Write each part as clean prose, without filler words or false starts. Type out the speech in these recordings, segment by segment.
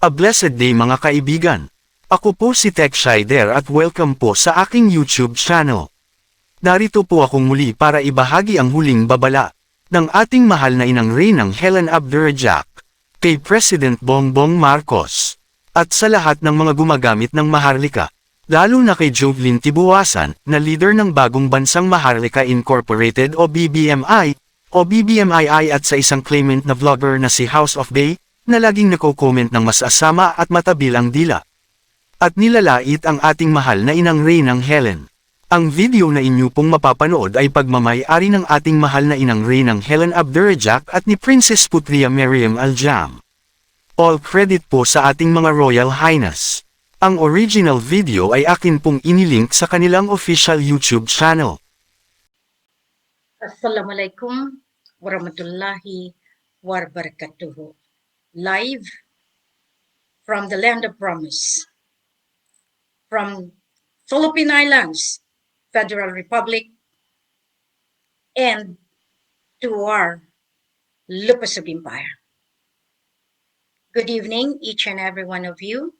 A blessed day mga kaibigan. Ako po si Tech Shider at welcome po sa aking YouTube channel. Narito po akong muli para ibahagi ang huling babala ng ating mahal na inang Reynang Helen Abdurrahman kay President Bongbong Marcos at sa lahat ng mga gumagamit ng Maharlika, lalo na kay Jovelyn Tibuasan na leader ng bagong bansang Maharlika Incorporated o BBMII at sa isang claimant na vlogger na si House of Bay, na laging nako-comment ng mas asama at matabilang dila. At nilalait ang ating mahal na inang Reynang Helen. Ang video na inyo pong mapapanood ay pagmamay-ari ng ating mahal na inang Reynang Helen Abdurrahman at ni Princess Putria Meriam Aljam. All credit po sa ating mga Royal Highness. Ang original video ay akin pong inilink sa kanilang official YouTube channel. Assalamualaikum warahmatullahi wabarakatuh. Live from the land of promise, from Philippine Islands, Federal Republic, and to our Lucas Empire. Good evening, each and every one of you.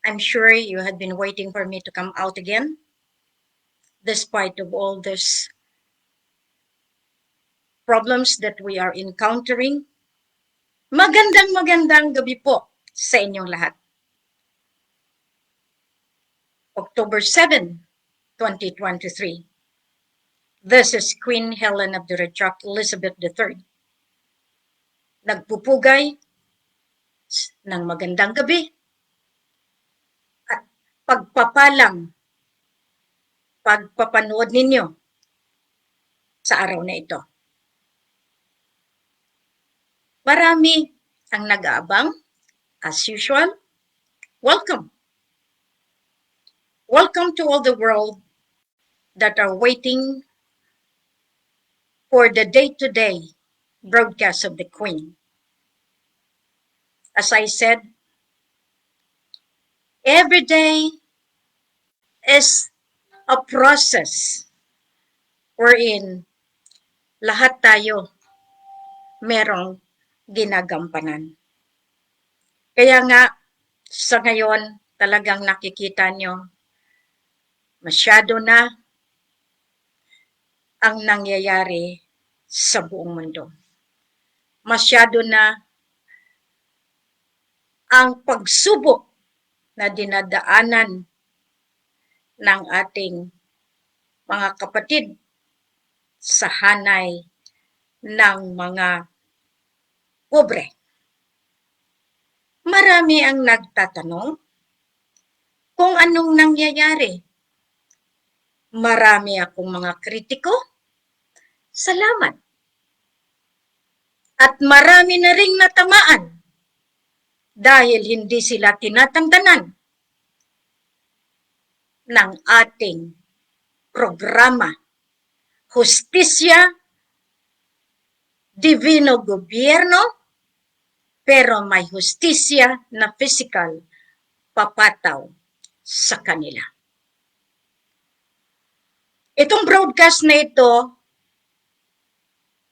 I'm sure you had been waiting for me to come out again, despite of all this problems that we are encountering. Magandang gabi po sa inyong lahat. October 7, 2023. This is Queen Helen Abdurrahman Elizabeth III. Nagpupugay ng magandang gabi at pagpapanood ninyo sa araw na ito. Marami ang nag-aabang, as usual. Welcome. Welcome to all the world that are waiting for the day-to-day broadcast of the Queen. As I said, every day is a process wherein lahat tayo merong ginagampanan. Kaya nga, sa ngayon, talagang nakikita nyo, masyado na ang nangyayari sa buong mundo. Masyado na ang pagsubok na dinadaanan ng ating mga kapatid sa hanay ng mga pobre. Marami ang nagtatanong kung anong nangyayari. Marami akong mga kritiko. Salamat. At marami na ring natamaan dahil hindi sila tinatantanan ng ating programa. Hustisya, Divino Gobyerno, pero may hustisya na physical papataw sa kanila. Itong broadcast na ito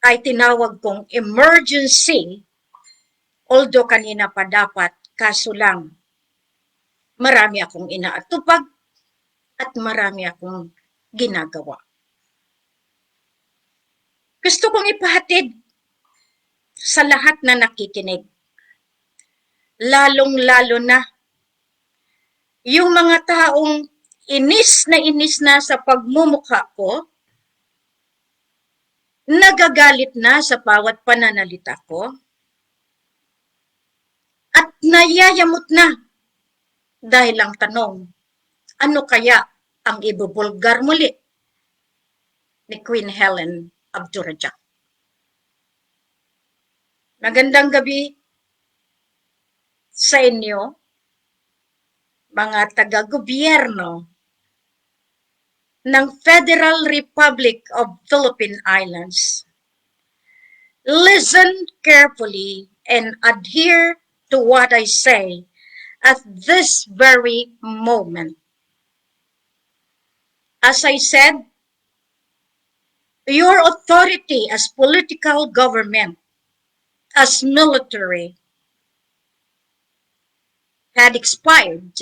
ay tinawag kong emergency, although kanina pa dapat, kaso lang marami akong inaatupag at marami akong ginagawa. Gusto kong ipahatid sa lahat na nakikinig, lalong-lalo na yung mga taong inis na sa pagmumukha ko, nagagalit na sa bawat pananalita ko, at nayayamot na dahil ang tanong, ano kaya ang ibubulgar muli ni Queen Helen Abdurrahman? Magandang gabi sa inyo, mga taga-gobyerno ng Federal Republic of Philippine Islands. Listen carefully and adhere to what I say at this very moment. As I said, your authority as political government, as military, had expired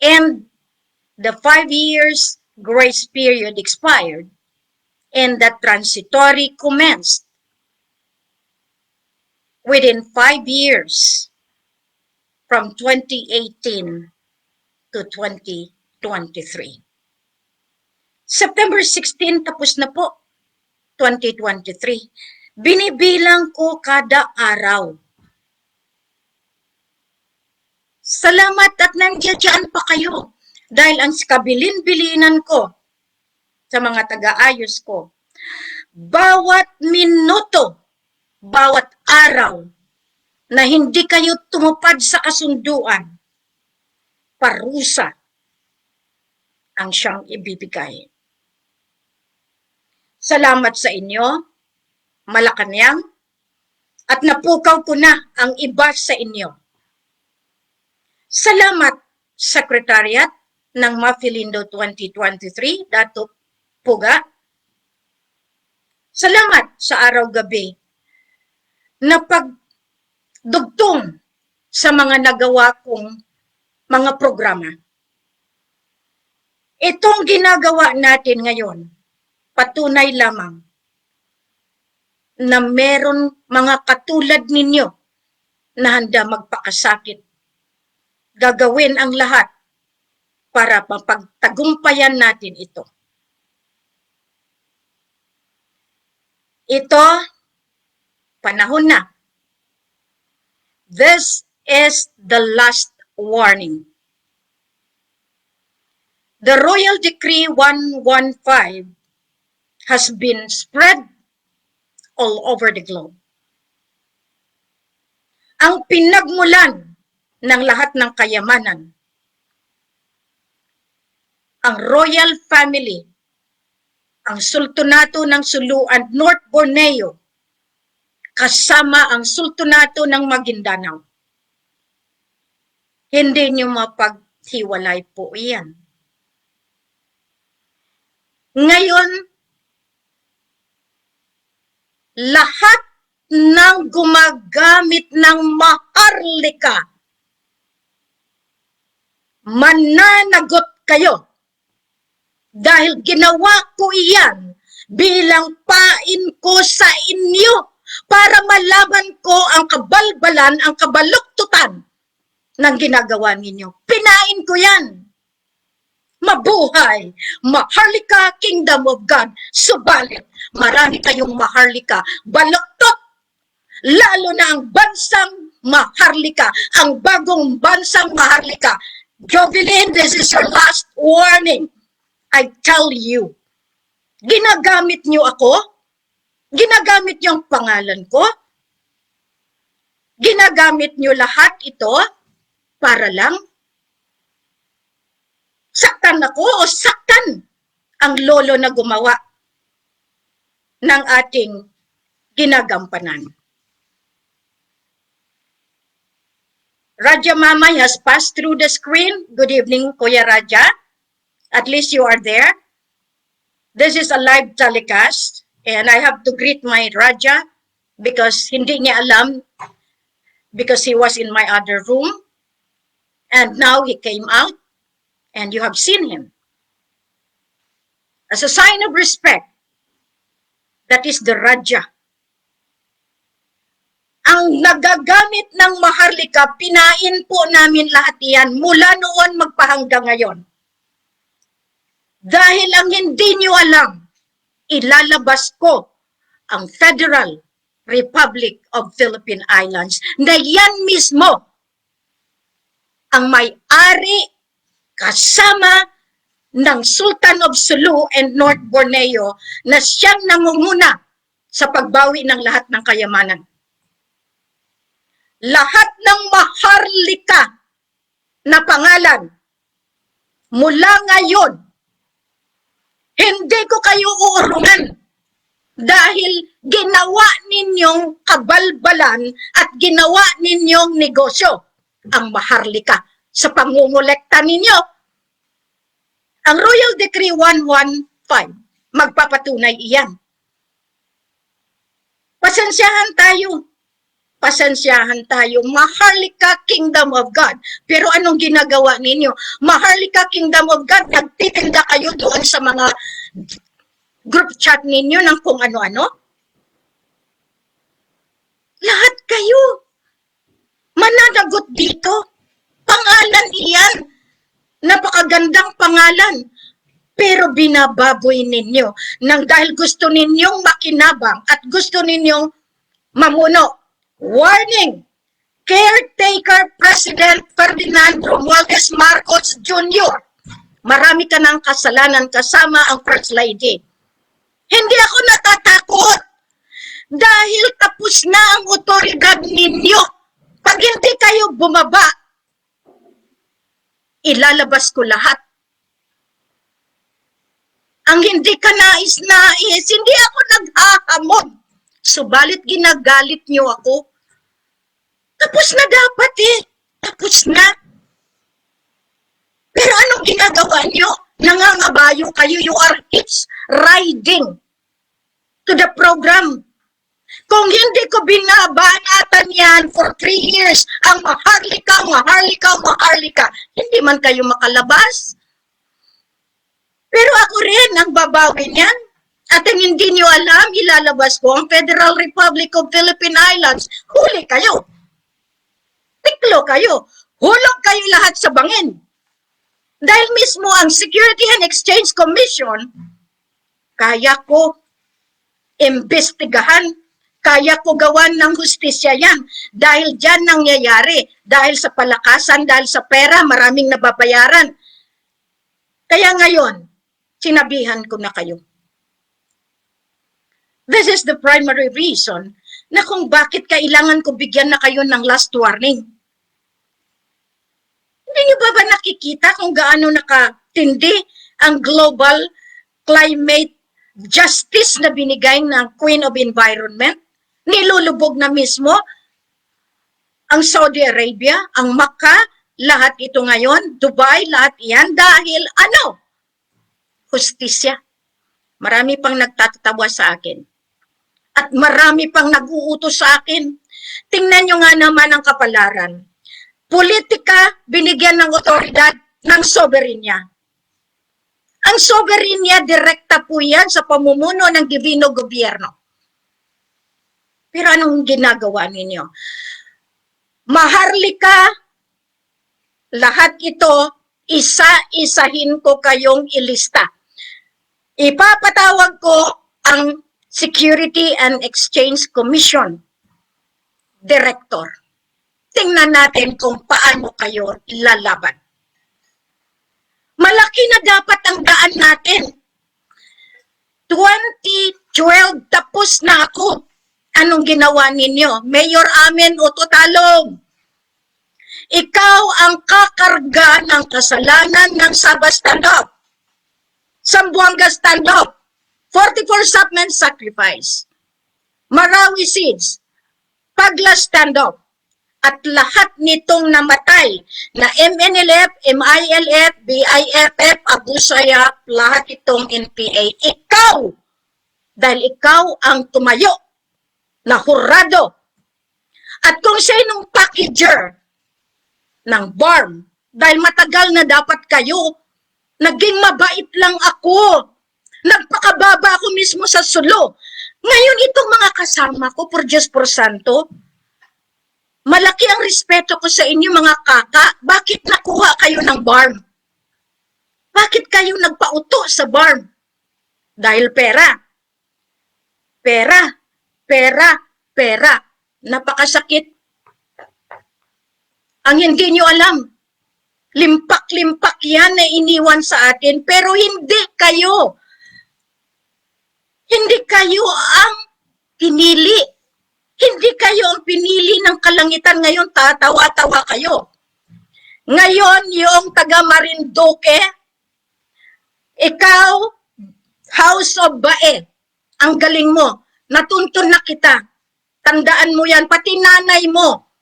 and the 5 years grace period expired and the transitory commenced within 5 years from 2018 to 2023. September 16, tapos na po, 2023. Binibilang ko kada araw. Salamat at nandiyan pa kayo dahil ang kabilin-bilinan ko sa mga taga-ayos ko, bawat minuto, bawat araw na hindi kayo tumupad sa kasunduan, parusa ang siyang ibibigay. Salamat sa inyo, Malacanang, at napukaw ko na ang iba sa inyo. Salamat, Secretariat ng Mafilindo 2023, Dato Puga. Salamat sa araw-gabi na pagdugtong sa mga nagawa kong mga programa. Itong ginagawa natin ngayon, patunay lamang na meron mga katulad ninyo na handa magpakasakit. Gagawin ang lahat para mapagtagumpayan natin ito. Ito, panahon na. This is the last warning. The Royal Decree 115 has been spread all over the globe. Ang pinagmulan ng lahat ng kayamanan, ang royal family, ang sultanato ng Sulu and North Borneo, kasama ang sultanato ng Maguindanao. Hindi niyo mapaghiwalay po iyan. Ngayon, lahat ng gumagamit ng maharlika, mananagot kayo dahil ginawa ko iyan bilang pain ko sa inyo para malaban ko ang kabalbalan, ang kabaluktutan ng ginagawa ninyo. Pinain ko yan. Mabuhay, Maharlika, Kingdom of God. Subalit, marami kayong Maharlika, baluktot, lalo na ang bansang Maharlika, ang bagong bansang Maharlika. Jovelyn, this is your last warning. I tell you, ginagamit niyo ako, ginagamit niyo ang pangalan ko, ginagamit niyo lahat ito para lang saktan ako o saktan ang lolo na gumawa ng ating ginagampanan. Raja Mamay has passed through the screen. Good evening, Kuya Raja. At least you are there. This is a live telecast and I have to greet my Raja because hindi niya alam because he was in my other room and now he came out and you have seen him. As a sign of respect, that is the Raja. Ang nagagamit ng Maharlika, pinain po namin lahat yan mula noon magpahanggang ngayon. Dahil ang hindi nyo alam, ilalabas ko ang Federal Republic of Philippine Islands na yan mismo ang may-ari kasama ng Sultan of Sulu and North Borneo na siyang nangunguna sa pagbawi ng lahat ng kayamanan. Lahat ng Maharlika na pangalan mula ngayon, hindi ko kayo uurungan dahil ginawa ninyong kabalbalan at ginawa ninyong negosyo ang Maharlika sa pangungulekta ninyo. Ang Royal Decree 115, magpapatunay iyan. Pasensyahan tayo. pasensyahan tayo. Maharlika Kingdom of God. Pero anong ginagawa ninyo? Maharlika Kingdom of God, nagtitinda kayo doon sa mga group chat ninyo ng kung ano-ano? Lahat kayo. Mananagot dito. Pangalan iyan. Napakagandang pangalan. Pero binababoy ninyo nang dahil gusto ninyong makinabang at gusto ninyong mamuno. Warning! Caretaker President Ferdinand Romualdez Marcos Jr. Marami ka ng kasalanan kasama ang First Lady. Hindi ako natatakot dahil tapos na ang otoridad ninyo. Pag hindi kayo bumaba, ilalabas ko lahat. Ang hindi ka nais-nais, hindi ako naghahamon. Subalit ginagalit niyo ako. Tapos na dapat eh. Tapos na. Pero anong ginagawa niyo? Nangangabayo kayo. You are hitch riding to the program. Kung hindi ko binabanatan yan for 3 years, ang maharlika, maharlika, maharlika, hindi man kayo makalabas. Pero ako rin ang babawi niyan. At ang hindi niyo alam, ilalabas ko ang Federal Republic of Philippine Islands. Huli kayo. Tiklo kayo. Hulog kayo lahat sa bangin. Dahil mismo ang Security and Exchange Commission, kaya ko imbestigahan, kaya ko gawan ng hustisya yan. Dahil dyan nangyayari. Dahil sa palakasan, dahil sa pera, maraming nababayaran. Kaya ngayon, sinabihan ko na kayo. This is the primary reason na kung bakit kailangan ko bigyan na kayo ng last warning. Hindi niyo ba nakikita kung gaano nakatindi ang global climate justice na binigay ng Queen of Environment? Nilulubog na mismo ang Saudi Arabia, ang Makkah, lahat ito ngayon, Dubai, lahat iyan dahil ano? Hustisya. Marami pang nagtatawa sa akin. At marami pang nag-uutos sa akin. Tingnan nyo nga naman ang kapalaran. Politika, binigyan ng otoridad ng soberenya. Ang soberenya, direkta po yan sa pamumuno ng divino gobyerno. Pero anong ginagawa ninyo? Maharlika, lahat ito, isa-isahin ko kayong ilista. Ipapatawag ko ang Security and Exchange Commission Director. Tingnan natin kung paano kayo lalaban. Malaki na dapat ang daan natin. 2012 tapos na ako. Anong ginawa ninyo? Mayor Amen Utotalong. Ikaw ang kakarga ng kasalanan ng Sabah stand-up. Sambuanga stand-up. 44 Sapmen sacrifice. Marawi Seeds. Pagla stand-up. At lahat nitong namatay na MNLF, MILF, BIFF, Abu Sayyaf, lahat itong NPA. Ikaw! Dahil ikaw ang tumayo na hurado. At kung sinong packager ng BARM, dahil matagal na dapat kayo, naging mabait lang ako. Nagpakababa ako mismo sa sulo. Ngayon itong mga kasama ko, por Diyos por Santo, malaki ang respeto ko sa inyo mga kaka. Bakit nakuha kayo ng BARM? Bakit kayo nagpauto sa BARM? Dahil pera. Pera. Pera. Pera. Napakasakit. Ang hindi nyo alam, limpak-limpak yan na iniwan sa atin, pero hindi kayo. Hindi kayo ang pinili. Hindi kayo ang pinili ng kalangitan ngayon, tatawa-tawa kayo. Ngayon, yung taga Marinduque, ikaw, House of Bae, ang galing mo, natuntun na kita. Tandaan mo yan, pati nanay mo,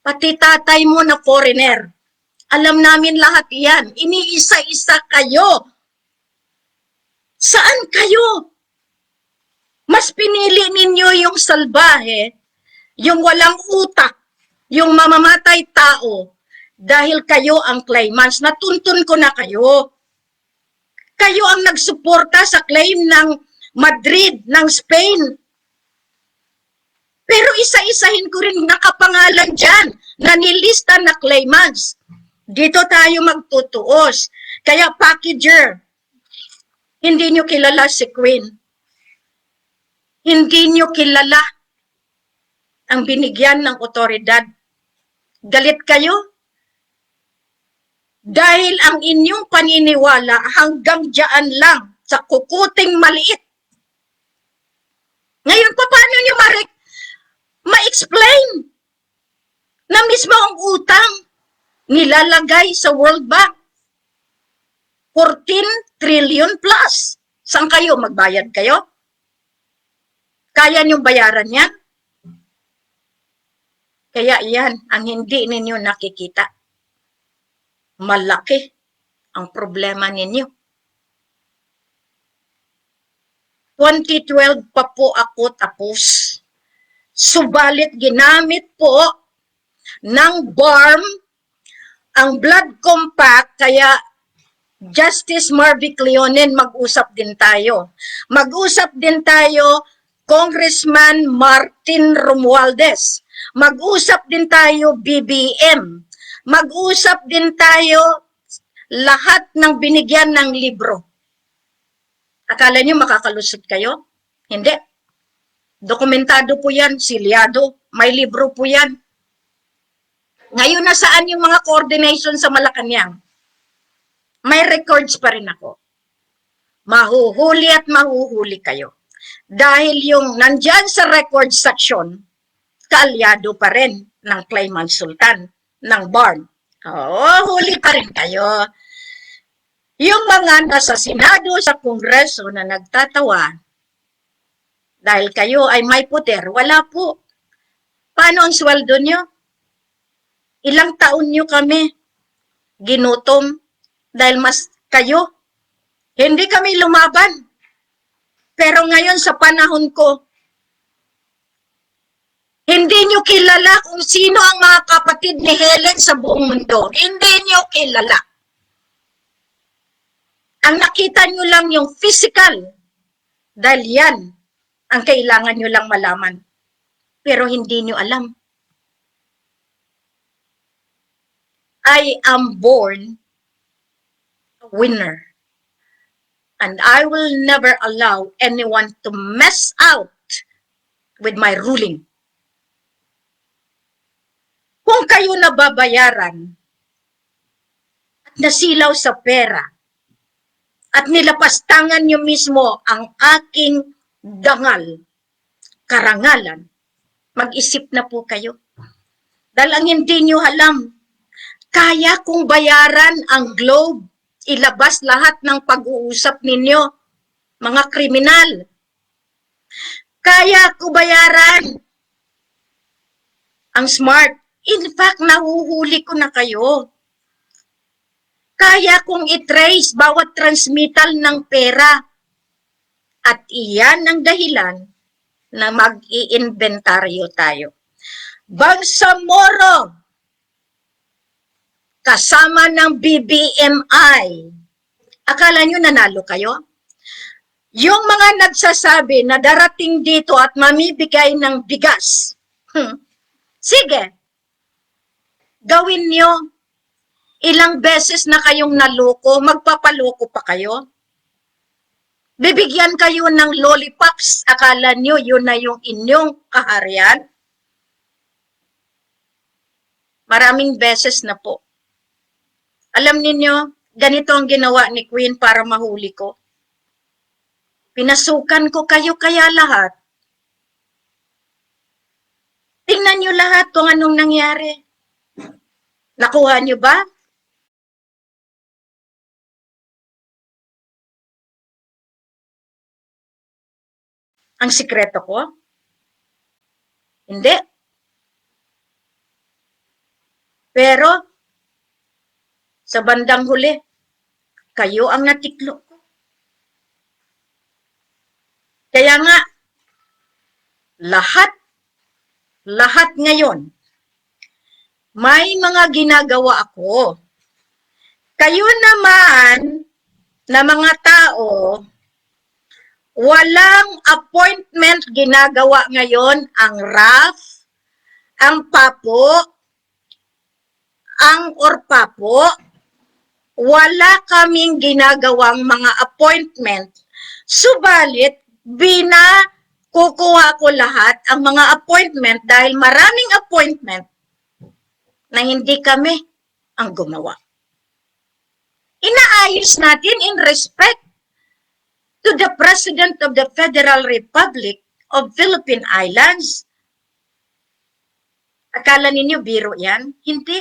pati tatay mo na foreigner. Alam namin lahat yan. Iniisa-isa kayo. Saan kayo? Mas pinili ninyo yung salbahe yung walang utak, yung mamamatay tao, dahil kayo ang claimants. Natuntun ko na kayo. Kayo ang nagsuporta sa claim ng Madrid, ng Spain. Pero isa-isahin ko rin nakapangalan dyan na nilista na claimants. Dito tayo magtutuos. Kaya packager, hindi nyo kilala si Queen. Hindi nyo kilala ang binigyan ng otoridad. Galit kayo? Dahil ang inyong paniniwala hanggang diyan lang sa kukuting maliit. Ngayon, paano nyo ma-explain na mismo ang utang nilalagay sa World Bank? 14 trillion plus. Saan kayo? Magbayad kayo? Kaya niyong bayaran yan? Kaya yan ang hindi ninyo nakikita. Malaki ang problema ninyo. 2012 pa po ako tapos. Subalit ginamit po ng BARM ang blood compact, kaya Justice Marvic Leonen, mag-usap din tayo. Mag-usap din tayo, Congressman Martin Romualdez. Mag-usap din tayo, BBM. Mag-usap din tayo, lahat ng binigyan ng libro. Akala nyo makakalusot kayo? Hindi. Dokumentado po yan, silyado. May libro po yan. Ngayon, nasaan yung mga coordination sa Malacanang? May records pa rin ako. Mahuhuli at mahuhuli kayo. Dahil yung nandyan sa record section, kaalyado pa rin ng claimant sultan, ng BARM. Oo, huli pa rin kayo. Yung mga nasa Senado, sa Kongreso na nagtatawa, dahil kayo ay may poder, wala po. Paano ang sweldo nyo? Ilang taon nyo kami ginutom dahil mas kayo. Hindi kami lumaban. Pero ngayon sa panahon ko, hindi nyo kilala kung sino ang mga kapatid ni Helen sa buong mundo. Hindi nyo kilala. Ang nakita nyo lang yung physical. Dahil yan ang kailangan nyo lang malaman. Pero hindi nyo alam. I am born a winner. And I will never allow anyone to mess out with my ruling. Kung kayo nababayaran at nasilaw sa pera at nilapastangan nyo mismo ang aking dangal, karangalan, mag-isip na po kayo. Dahil ang hindi nyo alam, kaya kong bayaran ang Globe, ilabas lahat ng pag-uusap ninyo, mga kriminal. Kaya ko bayaran ang Smart. In fact, nahuhuli ko na kayo. Kaya kong i-trace bawat transmittal ng pera. At iyan ang dahilan na mag-i-inventaryo tayo. Bangsamoro, kasama ng BBMI. Akala nyo nanalo kayo? Yung mga nagsasabi na darating dito at mamibigay ng bigas, sige, gawin nyo. Ilang beses na kayong naloko, magpapaloko pa kayo. Bibigyan kayo ng lollipops, akala nyo yun na yung inyong kaharian. Maraming beses na po. Alam ninyo, ganito ang ginawa ni Queen para mahuli ko. Pinasukan ko kayo kaya lahat. Tingnan nyo lahat kung anong nangyari. Nakuha nyo ba? Ang sikreto ko? Hindi. Pero, sa bandang huli, kayo ang natiklop ko. Kaya nga, lahat lahat ngayon, may mga ginagawa ako. Kayo naman na mga tao, walang appointment ginagawa ngayon ang RAF, ang PAPO, ang ORPAPO. Wala kaming ginagawang mga appointment. Subalit, kukuha ko lahat ang mga appointment dahil maraming appointment na hindi kami ang gumawa. Inaayos natin in respect to the President of the Federal Republic of Philippine Islands. Akala ninyo biro yan? Hindi.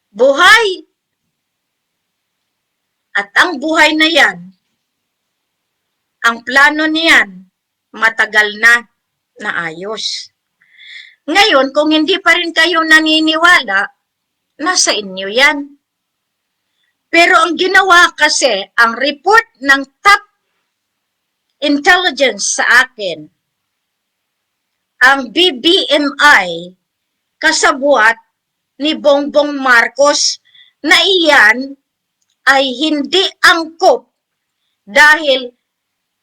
Buhay. At ang buhay na yan, ang plano niyan, matagal na naayos. Ngayon, kung hindi pa rin kayo naniniwala, nasa inyo yan. Pero ang ginawa kasi, ang report ng top intelligence sa akin, ang BBMI, kasabwat ni Bongbong Marcos, na iyan ay hindi angkop dahil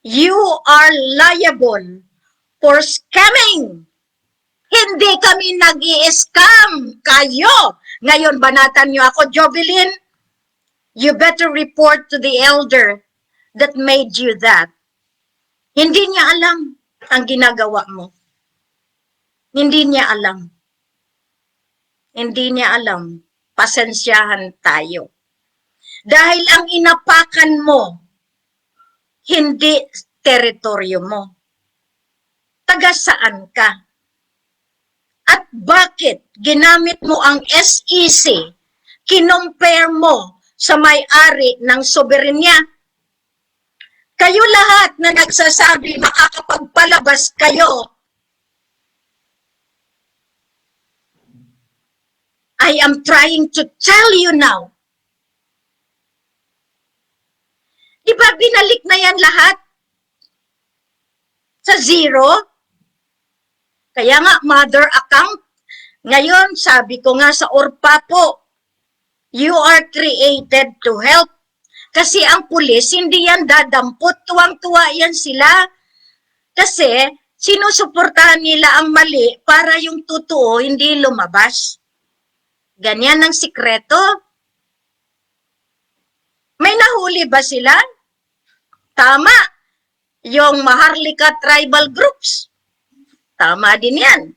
you are liable for scamming. Hindi kami nag-i-scam. Kayo. Ngayon, banatan niyo ako, Jovelyn. You better report to the elder that made you that. Hindi niya alam ang ginagawa mo. Hindi niya alam. Hindi niya alam. Pasensyahan tayo. Dahil ang inapakan mo, hindi teritoryo mo. Taga saan ka? At bakit ginamit mo ang SEC, kinompare mo sa may-ari ng soberenya? Kayo lahat na nagsasabi makakapagpalabas kayo, I am trying to tell you now. Diba binalik na yan lahat? Sa zero? Kaya nga, mother account. Ngayon, sabi ko nga sa ORPAPO, you are created to help. Kasi ang pulis, hindi yan dadampot. Tuwang-tuwa yan sila. Kasi, sinusuportahan nila ang mali para yung totoo hindi lumabas. Ganyan ang sikreto. May nahuli ba sila? Tama. Yung Maharlika tribal groups. Tama din yan.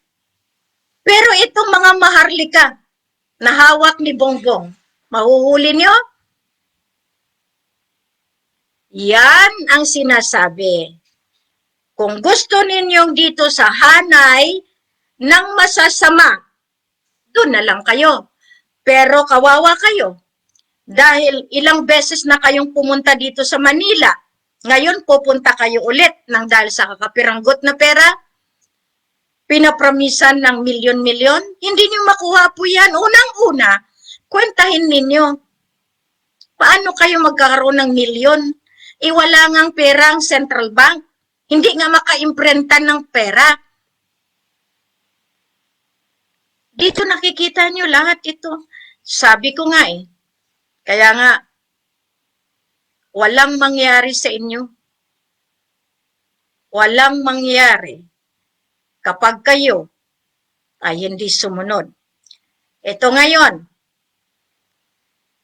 Pero itong mga Maharlika na hawak ni Bongbong, mahuhuli nyo? Yan ang sinasabi. Kung gusto ninyong dito sa hanay ng masasama, doon na lang kayo. Pero kawawa kayo. Dahil ilang beses na kayong pumunta dito sa Manila, ngayon pupunta kayo ulit nang dahil sa kakapiranggot na pera, pinapromisan ng milyon-milyon, hindi niyo makuha po yan. Unang-una, kwentahin ninyo. Paano kayo magkakaroon ng milyon? Wala ngang pera ang central bank. Hindi nga maka-imprenta ng pera. Dito nakikita nyo lahat ito. Sabi ko nga kaya nga, walang mangyari sa inyo. Walang mangyari kapag kayo ay hindi sumunod. Ito ngayon,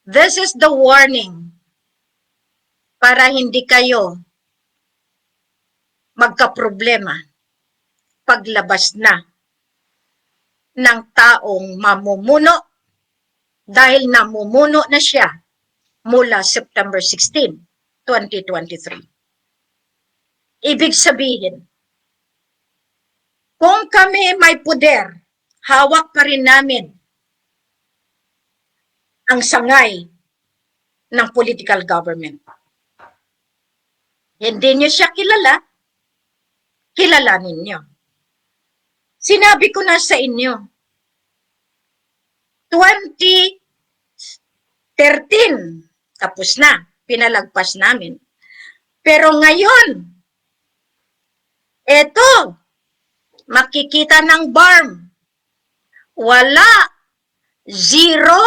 this is the warning para hindi kayo magkaproblema paglabas na ng taong mamumuno dahil namumuno na siya mula September 16, 2023. Ibig sabihin, kung kami may puder, hawak pa rin namin ang sangay ng political government. Hindi niyo siya kilala, kilalanin niyo. Sinabi ko na sa inyo, 2013, tapos na, pinalagpas namin. Pero ngayon, eto, makikita ng BARM. Wala. Zero.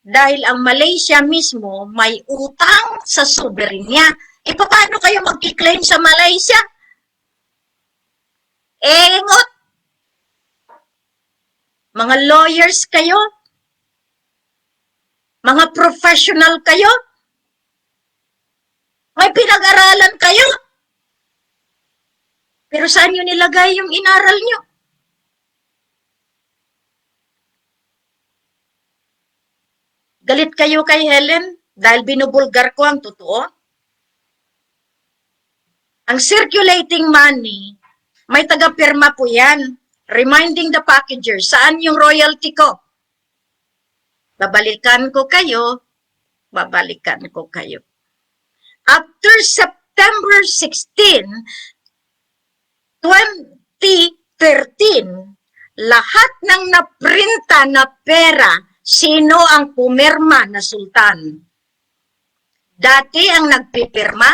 Dahil ang Malaysia mismo may utang sa soberenya. E paano kayo magkiklaim sa Malaysia? Engot. Mga lawyers kayo? Mga professional kayo? May pinag-aralan kayo? Pero saan nyo nilagay yung inaral nyo? Galit kayo kay Helen dahil binubulgar ko ang totoo? Ang circulating money, may taga-pirma po yan. Reminding the packager, saan yung royalty ko? Babalikan ko kayo. Babalikan ko kayo. After September 16, 2013, lahat ng naprinta na pera, sino ang pumirma na sultan? Dati ang nagpipirma,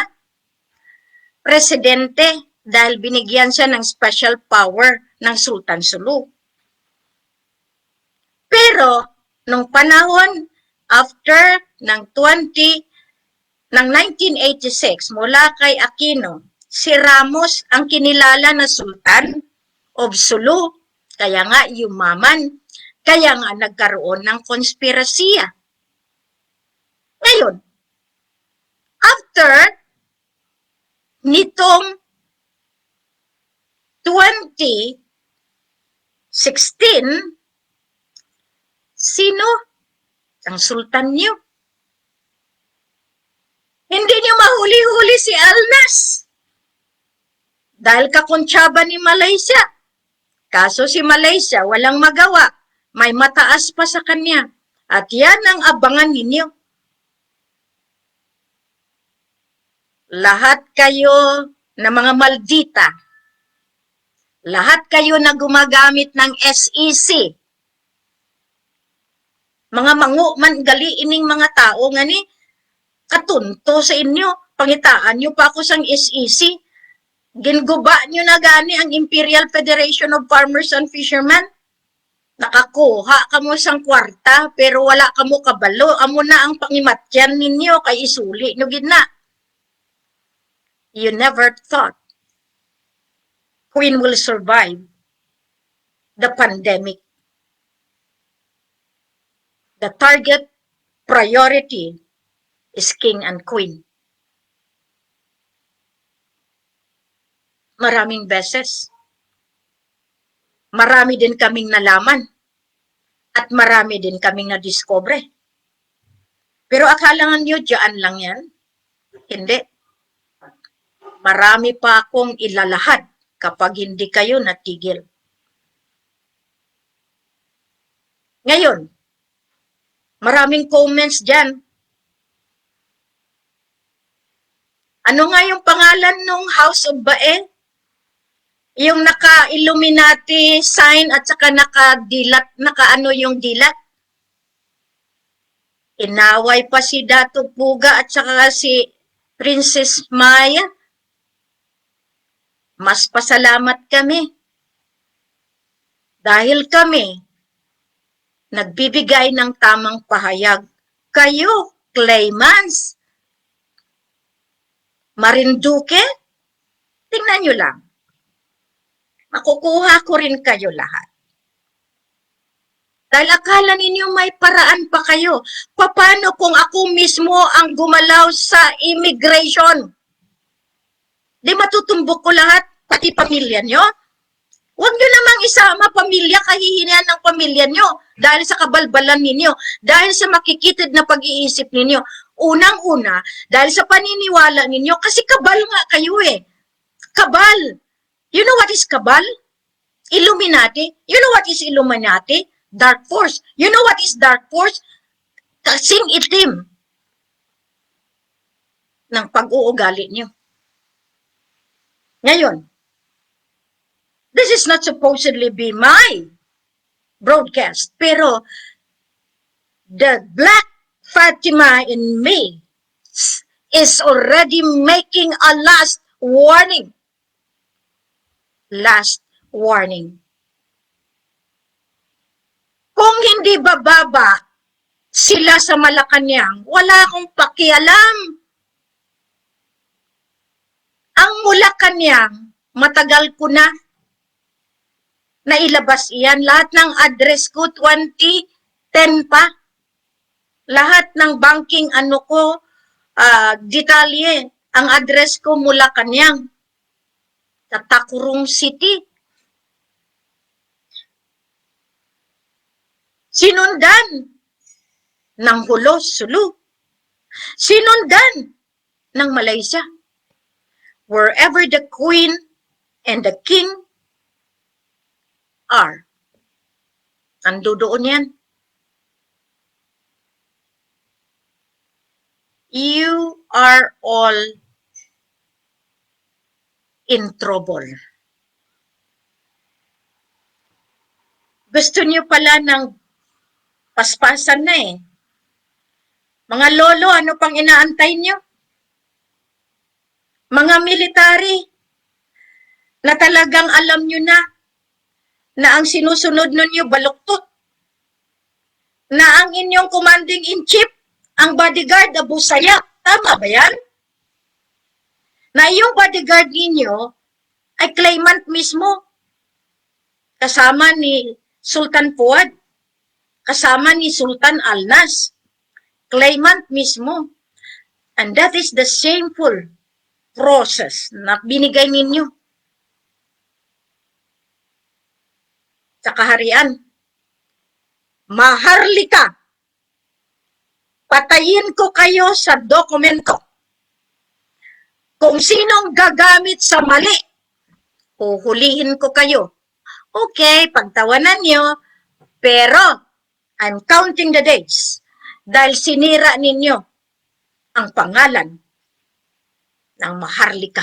presidente, dahil binigyan siya ng special power ng Sultan Sulu. Pero, nung panahon, after ng 1986, mula kay Aquino, si Ramos ang kinilala na Sultan of Sulu, kaya nga yumaman, kaya nga nagkaroon ng konspirasiya. Ngayon, after nitong 2016, sino ang sultan niyo? Hindi niyo mahuli-huli si Alnas. Dahil kakontsaba ni Malaysia. Kaso si Malaysia walang magawa. May mataas pa sa kanya. At yan ang abangan ninyo. Lahat kayo na mga maldita. Lahat kayo na gumagamit ng SEC. Mga gali ining mga tao nga ni katunto sa inyo. Pangitaan nyo pa ako sang SEC. Ginguba nyo na gani ang Imperial Federation of Farmers and Fishermen. Nakakuha kamo sang kwarta pero wala kamo kabalo. Amo na ang pangimatyan ninyo kay isuli nyo gina. You never thought Queen will survive the pandemic. The target priority is King and Queen. Maraming beses. Marami din kaming nalaman. At marami din kaming nadiscover. Pero akala nyo dyan lang yan? Hindi. Marami pa akong ilalahad kapag hindi kayo natigil. Ngayon, maraming comments dyan. Ano nga yung pangalan ng House of Bae? Yung naka-Illuminati sign at saka naka-dilat, naka-ano yung dilat? Inaway pa si Dato Puga at saka si Princess Maya. Mas pasalamat kami. Dahil kami nagbibigay ng tamang pahayag. Kayo, claimants, Marinduque, tingnan nyo lang. Makukuha ko rin kayo lahat. Dahil akala ninyo may paraan pa kayo. Paano kung ako mismo ang gumalaw sa immigration? Di matutumbok ko lahat, pati pamilya nyo? Huwag nyo namang isama pamilya, kahihinayan ng pamilya nyo dahil sa kabalbalan ninyo, dahil sa makikitid na pag-iisip ninyo. Unang-una, dahil sa paniniwala ninyo, kasi kabal nga kayo eh. Kabal. You know what is kabal? Illuminati. You know what is Illuminati? Dark force. You know what is dark force? Kasing itim ng pag-uugali nyo. Ngayon, this is not supposedly be my broadcast, pero the Black Fatima in me is already making a last warning. Last warning. Kung hindi bababa sila sa Malacanang, wala akong pakialam. Ang Malacanang, matagal ko na nailabas iyan. Lahat ng address ko, 2010 pa. Lahat ng banking detalye. Ang address ko, Malacanang. Takurong City. Sinundan ng Hulos-Sulu. Sinundan ng Malaysia. Wherever the Queen and the King are. Andoon yan. You are all in trouble. Gusto niyo pala ng paspasan na eh. Mga lolo, ano pang inaantay niyo? Mga military na talagang alam niyo na ang sinusunod ninyo baluktot. Na ang inyong commanding-in-chief, ang bodyguard, Abu Sayyaf. Tama ba yan? Na yung bodyguard ninyo ay claimant mismo. Kasama ni Sultan Fuad. Kasama ni Sultan Al-Nas. Claimant mismo. And that is the shameful process na binigay ninyo sa kaharian. Maharlika. Patayin ko kayo sa dokumento. Kung sinong gagamit sa mali, huhulihin ko kayo. Okay, pagtawanan nyo, pero I'm counting the days dahil sinira ninyo ang pangalan ng Maharlika.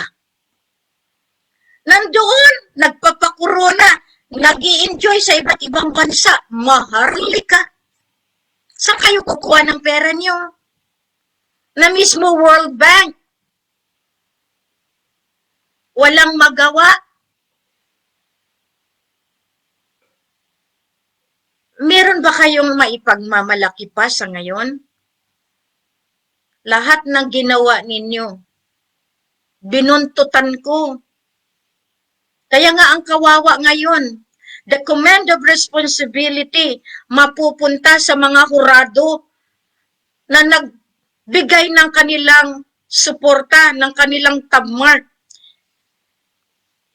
Nandoon, nagpapakorona, nag-i-enjoy sa iba't ibang bansa, Maharlika. Saan kayo kukuha ng pera nyo? Na mismo World Bank. Walang magawa. Meron ba kayong maipagmamalaki pa sa ngayon? Lahat ng ginawa ninyo, binuntutan ko. Kaya nga ang kawawa ngayon, the command of responsibility mapupunta sa mga hurado na nagbigay ng kanilang suporta, ng kanilang tabmark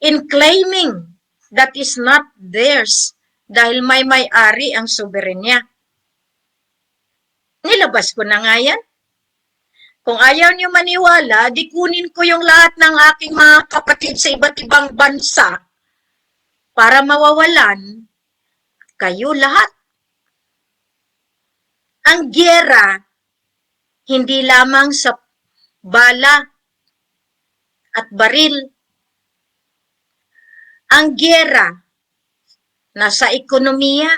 in claiming that is not theirs dahil may-ari ang soberenya. Nilabas ko na nga yan. Kung ayaw niyo maniwala, di kunin ko yung lahat ng aking mga kapatid sa iba't ibang bansa para mawawalan kayo lahat. Ang giyera, hindi lamang sa bala at baril. Ang giyera, nasa ekonomiya,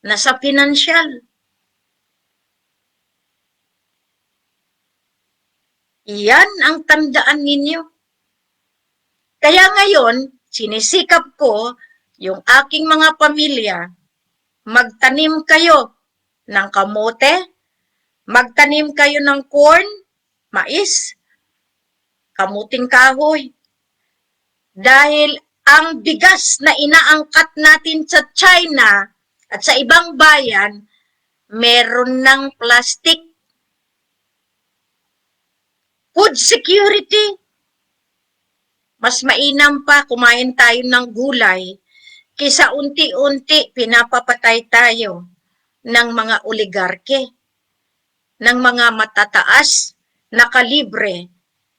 nasa pinansyal. Iyan ang tandaan ninyo. Kaya ngayon, sinisikap ko yung aking mga pamilya, magtanim kayo ng kamote, magtanim kayo ng corn, mais, kamuting kahoy. Dahil ang bigas na inaangkat natin sa China at sa ibang bayan, meron ng plastic. Food security. Mas mainam pa kumain tayo ng gulay kaysa unti-unti pinapapatay tayo ng mga oligarke, ng mga matataas na kalibre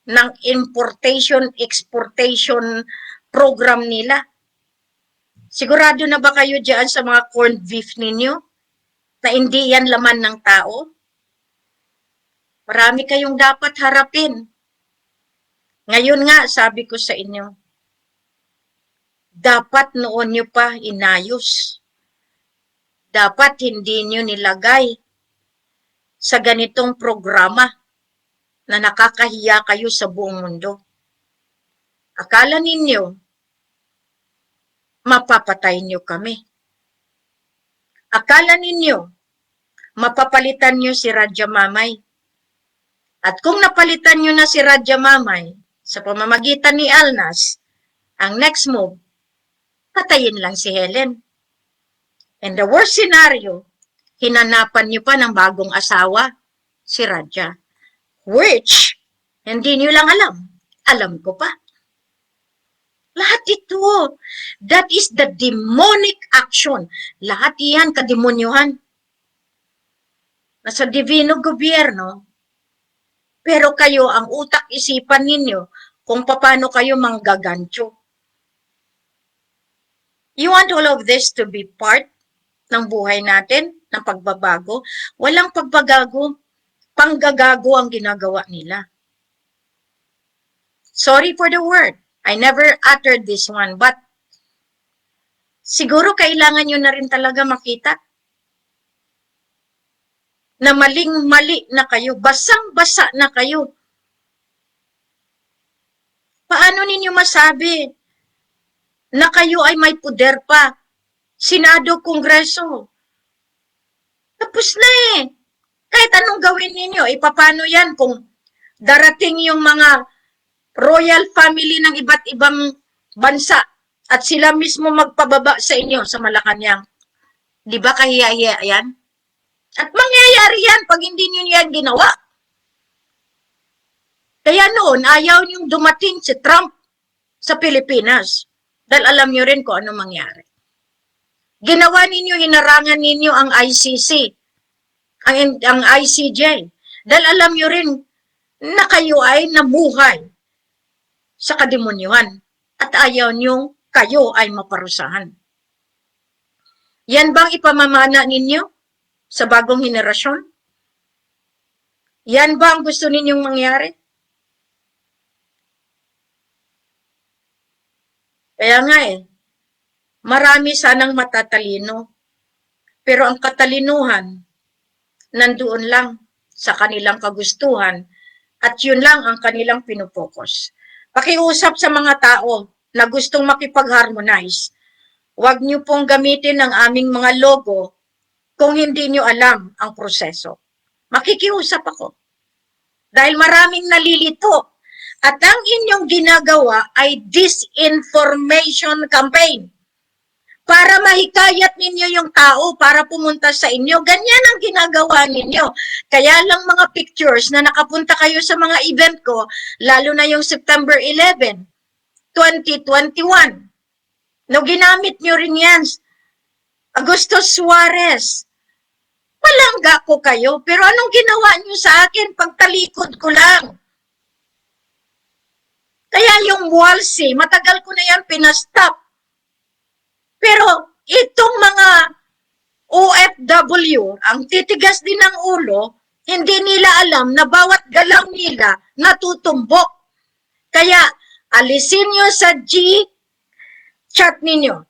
ng importation-exportation program nila. Sigurado na ba kayo dyan sa mga corned beef ninyo na hindi yan laman ng tao? Marami kayong dapat harapin. Ngayon nga, sabi ko sa inyo, dapat noon nyo pa inayos. Dapat hindi nyo nilagay sa ganitong programa na nakakahiya kayo sa buong mundo. Akala ninyo, mapapatay niyo kami. Akala ninyo, mapapalitan niyo si Radya Mamay. At kung napalitan niyo na si Radya Mamay sa pamamagitan ni Alnas, ang next move, patayin lang si Helen. And the worst scenario, hinanapan niyo pa ng bagong asawa, si Radya. Which, hindi niyo lang alam ko pa. Lahat ito, that is the demonic action. Lahat iyan kademonyuhan. Nasa divino gobyerno, pero kayo ang utak isipan ninyo kung paano kayo manggagancho. You want all of this to be part ng buhay natin, ng pagbabago? Walang pagbabago, panggagago ang ginagawa nila. Sorry for the word. I never uttered this one, but siguro kailangan nyo na rin talaga makita na maling-mali na kayo, basang-basa na kayo. Paano ninyo masabi na kayo ay may puder pa? Senado, Kongreso. Tapos na eh. Kahit anong gawin ninyo, paano yan kung darating yung mga royal family ng iba't ibang bansa at sila mismo magpababa sa inyo sa Malacanang. Di ba kahiya-hiya yan? At mangyayari yan pag hindi nyo yan ginawa. Kaya noon, ayaw nyo dumating si Trump sa Pilipinas. Dahil alam nyo rin kung ano mangyari. Ginawa ninyo, hinarangan ninyo ang ICC, ang ICJ. Dahil alam nyo rin na kayo ay namuhay sa kademonyuhan at ayaw niyong kayo ay maparusahan. Yan bang ipamamana ninyo sa bagong henerasyon? Yan ba ang gusto ninyong mangyari? Kaya nga marami sanang matatalino, pero ang katalinuhan nandoon lang sa kanilang kagustuhan at yun lang ang kanilang pinupokus. Pakiusap sa mga tao na gustong makipag-harmonize. Huwag niyo pong gamitin ang aming mga logo kung hindi niyo alam ang proseso. Makikiusap ako. Dahil maraming nalilito. At ang inyong ginagawa ay disinformation campaign. Para mahikayat ninyo yung tao para pumunta sa inyo. Ganyan ang ginagawa ninyo. Kaya lang mga pictures na nakapunta kayo sa mga event ko, lalo na yung September 11, 2021. No, ginamit nyo rin yan. Augusto Suarez. Palangga ko kayo, pero anong ginawa nyo sa akin? Pagtalikod ko lang. Kaya yung Walsi, matagal ko na yan pinastop. Pero itong mga OFW, ang titigas din ng ulo, hindi nila alam na bawat galaw nila natutumbok. Kaya alisin nyo sa G-chat ninyo.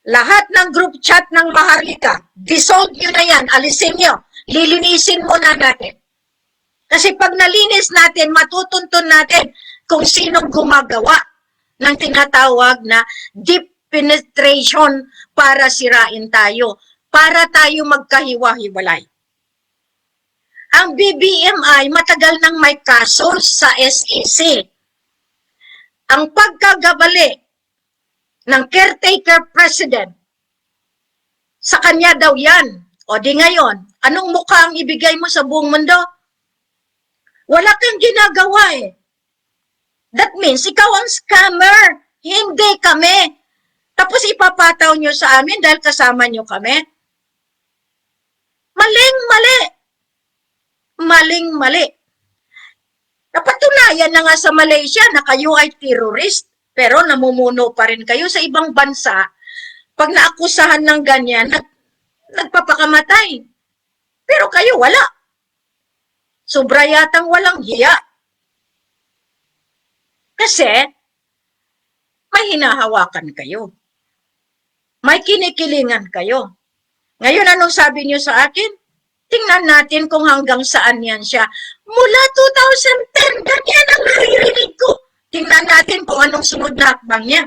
Lahat ng group chat ng Maharlika, dissolve nyo na yan, alisin nyo. Lilinisin muna natin. Kasi pag nalinis natin, matutuntun natin kung sinong gumagawa ng tinatawag na deep penetration para sirain tayo, para tayo magkahiwa-hiwalay. Ang BBMI matagal nang may kaso sa SEC. Ang pagkagabali ng caretaker president, sa kanya daw yan. O di ngayon, anong mukha ang ibigay mo sa buong mundo? Wala kang ginagawa eh. That means, ikaw ang scammer. Hindi kami. Tapos ipapataw nyo sa amin dahil kasama nyo kami. Maling-mali. Maling-mali. Napatunayan na nga sa Malaysia na kayo ay terrorist, pero namumuno pa rin kayo sa ibang bansa. Pag naakusahan ng ganyan, nagpapakamatay. Pero kayo wala. Sobra yatang walang hiya. Kasi, may hinahawakan kayo. May kinikilingan kayo. Ngayon, anong sabi niyo sa akin? Tingnan natin kung hanggang saan yan siya. Mula 2010, ganyan ang naririnig ko. Tingnan natin kung anong sunod na hakbang niya.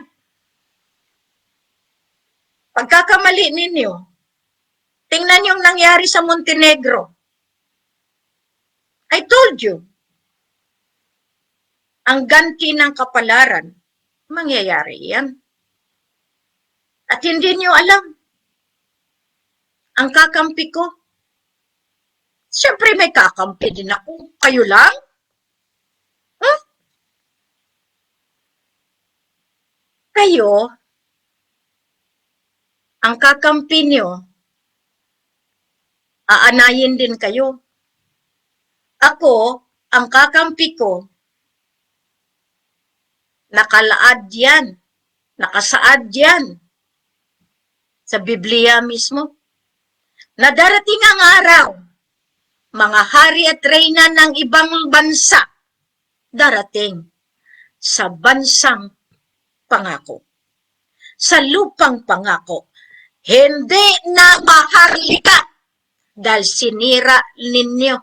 Pagkakamali ninyo, tingnan yung nangyari sa Montenegro. I told you, ang ganti ng kapalaran, mangyayari yan. At hindi nyo alam, ang kakampi ko, siyempre may kakampi din ako. Kayo lang? Huh? Kayo, ang kakampi nyo, aanayin din kayo. Ako, ang kakampi ko, nakalaad yan, nakasaad yan sa Biblia mismo, na darating ang araw, mga hari at reyna ng ibang bansa, darating sa bansang pangako, sa lupang pangako, hindi na maharlika dahil sinira ninyo.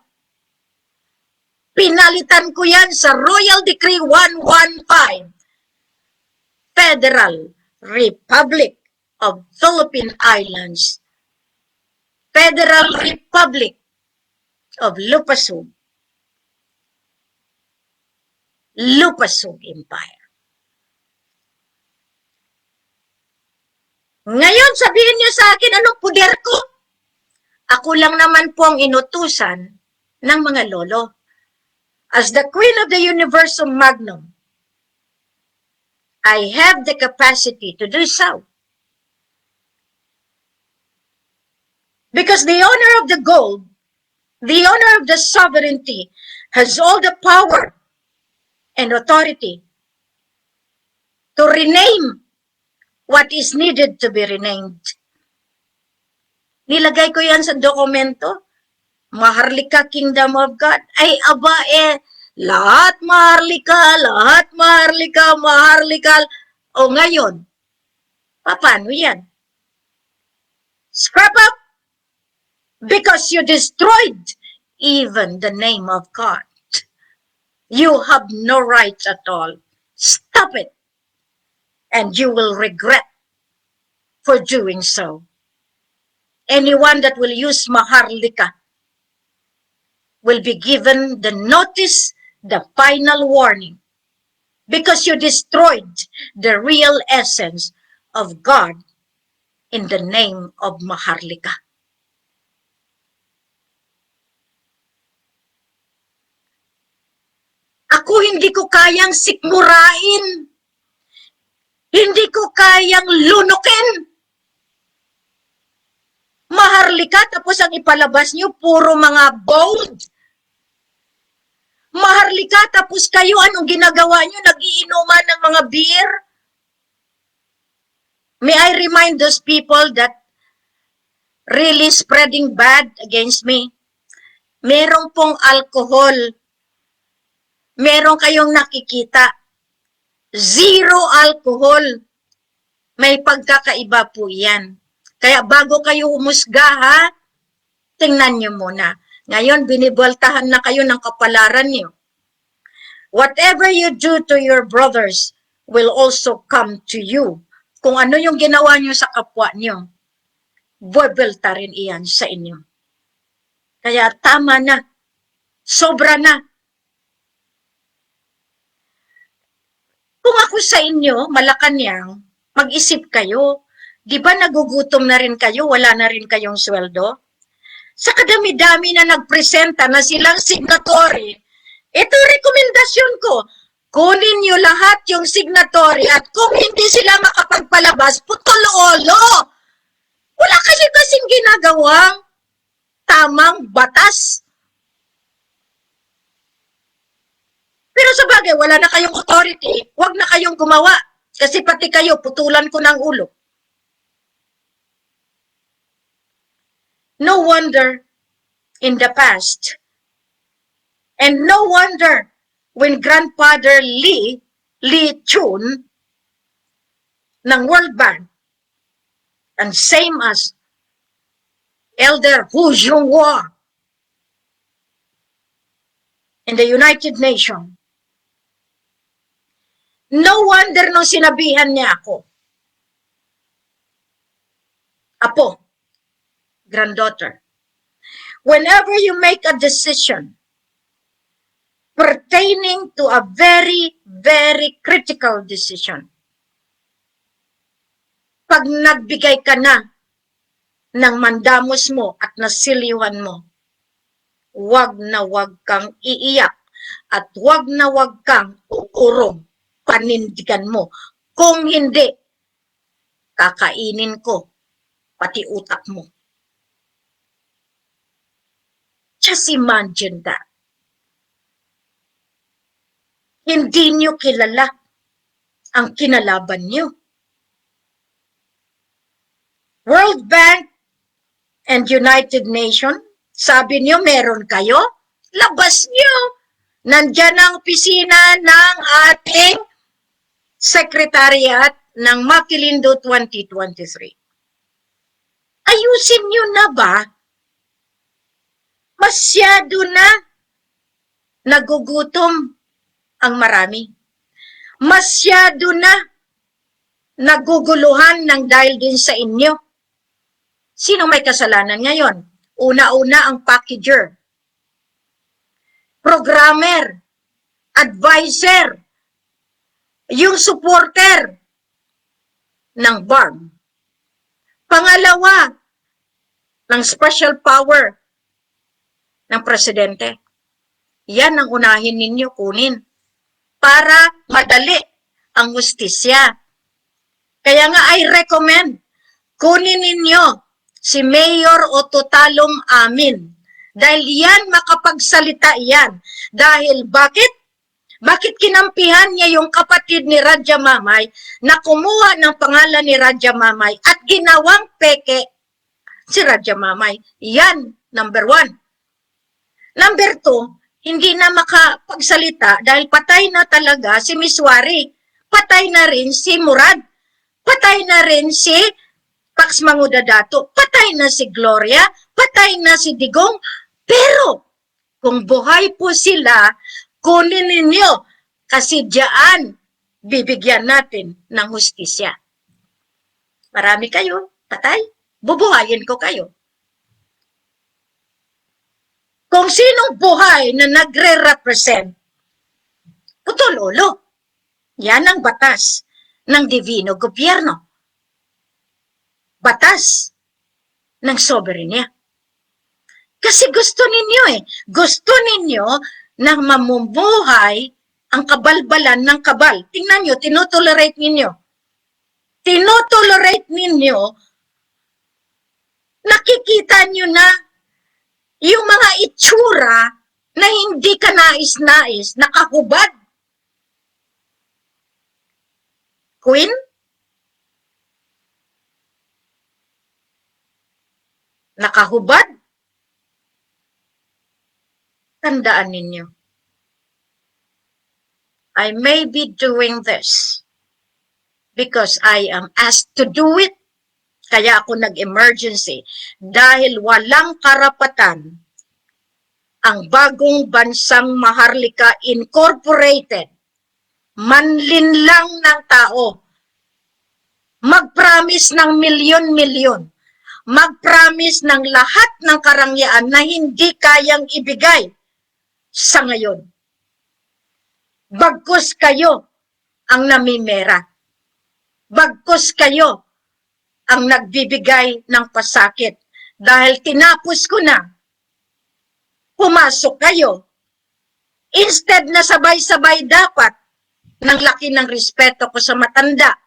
Pinalitan ko yan sa Royal Decree 115, Federal Republic of Philippine Islands, Federal Republic of Lupasug, Lupasug Empire. Ngayon, sabihin niyo sa akin, anong puder ko? Ako lang naman po ang inutusan ng mga lolo. As the Queen of the Universum Magnum, I have the capacity to do so. Because the owner of the gold, the owner of the sovereignty, has all the power and authority to rename what is needed to be renamed. Nilagay ko yan sa dokumento. Maharlika Kingdom of God. Ay, aba lahat maharlika, lahat maharlika, maharlika. O ngayon, paano yan? Scrap up because you destroyed even the name of God. You have no rights at all. Stop it. And you will regret for doing so. Anyone that will use maharlika will be given the notice, the final warning, because you destroyed the real essence of God in the name of maharlika. Ako hindi ko kayang sikmurain. Hindi ko kayang lunukin. Maharlika, tapos ang ipalabas niyo, puro mga bold. Maharlika, tapos kayo, anong ginagawa niyo? Nagiinuman ng mga beer? May I remind those people that really spreading bad against me? Merong pong alcohol. Meron kayong nakikita. Zero alcohol. May pagkakaiba po yan. Kaya bago kayo umusga, ha? Tingnan niyo muna. Ngayon, biniboltahan na kayo ng kapalaran niyo. Whatever you do to your brothers will also come to you. Kung ano yung ginawa niyo sa kapwa niyo, bubelta rin iyan sa inyo. Kaya tama na. Sobra na. Kung ako sa inyo, Malacanang, mag-isip kayo. Di ba nagugutom na rin kayo, wala na rin kayong sweldo? Sa kadami-dami na nagpresenta na silang signatory, ito rekomendasyon ko, kunin nyo lahat yung signatory at kung hindi sila makapagpalabas, putol-olo. Wala kasi kasing ginagawang tamang batas. Pero sa bagay, wala na kayong authority, huwag na kayong gumawa. Kasi pati kayo, putulan ko ng ulo. No wonder in the past, and no wonder when Grandfather Lee Chun ng World Bank, and same as Elder Hu Junhua in the United Nations, no wonder nung sinabihan niya ako, apo, granddaughter, whenever you make a decision pertaining to a very, very critical decision, pag nagbigay ka na ng mandamos mo at nasiliwan mo, wag na wag kang iiyak at wag na wag kang uurong, panindigan mo. Kung hindi, kakainin ko pati utak mo. Just imagine that. Hindi niyo kilala ang kinalaban niyo. World Bank and United Nations, sabi niyo meron kayo? Labas niyo. Nandyan ang opisina ng ating Secretariat ng Maquilindo 2023. Ayusin niyo na ba? Masyado na nagugutom ang marami. Masyado na naguguluhan ng dahil din sa inyo. Sino may kasalanan ngayon? Una-una ang packager, programmer, advisor, yung supporter ng BARM. Pangalawa, ng special power ng presidente. Yan ang unahin ninyo kunin para madali ang hustisya. Kaya nga I recommend, kunin ninyo si Mayor Otto Talong Amin. Dahil yan, makapagsalita yan. Dahil bakit? Bakit kinampihan niya yung kapatid ni Radja Mamay na kumuha ng pangalan ni Radja Mamay at ginawang peke si Radja Mamay? Yan, number 1. Number 2, hindi na makapagsalita dahil patay na talaga si Miss Wari. Patay na rin si Murad. Patay na rin si Pax Mangudadato. Patay na si Gloria. Patay na si Digong. Pero, kung buhay po sila, kunin ninyo. Kasi diyan, bibigyan natin ng hustisya. Marami kayo, patay. Bubuhayin ko kayo. Kung sinong buhay na nagre-represent, putol-ulo. Yan ang batas ng Divino Gobyerno. Batas ng soberenya. Kasi gusto ninyo Gusto ninyo na mamumuhay ang kabalbalan ng kabal. Tingnan nyo, tinotolerate ninyo. Tinotolerate ninyo, nakikita nyo na yung mga itsura na hindi ka nais-nais, nakahubad. Queen? Nakahubad? Tandaan ninyo. I may be doing this because I am asked to do it. Kaya ako nag-emergency dahil walang karapatan ang bagong bansang Maharlika Incorporated. Manlinlang ng tao. Mag-promise ng milyon-milyon. Mag-promise ng lahat ng karangyaan na hindi kayang ibigay sa ngayon. Bagkus kayo ang namimera. Bagkus kayo ang nagbibigay ng pasakit. Dahil tinapos ko na, pumasok kayo. Instead na sabay-sabay dapat ng laki ng respeto ko sa matanda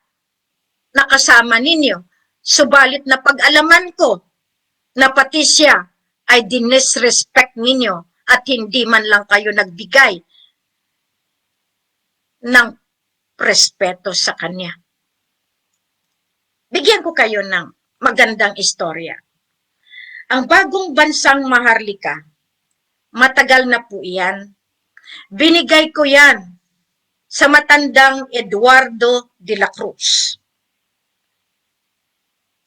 na kasama ninyo. Subalit na pag-alaman ko na pati siya ay dinisrespect ninyo at hindi man lang kayo nagbigay ng respeto sa kanya. Bigyan ko kayo ng magandang istorya. Ang bagong bansang Maharlika, matagal na po iyan. Binigay ko yan sa matandang Eduardo de la Cruz.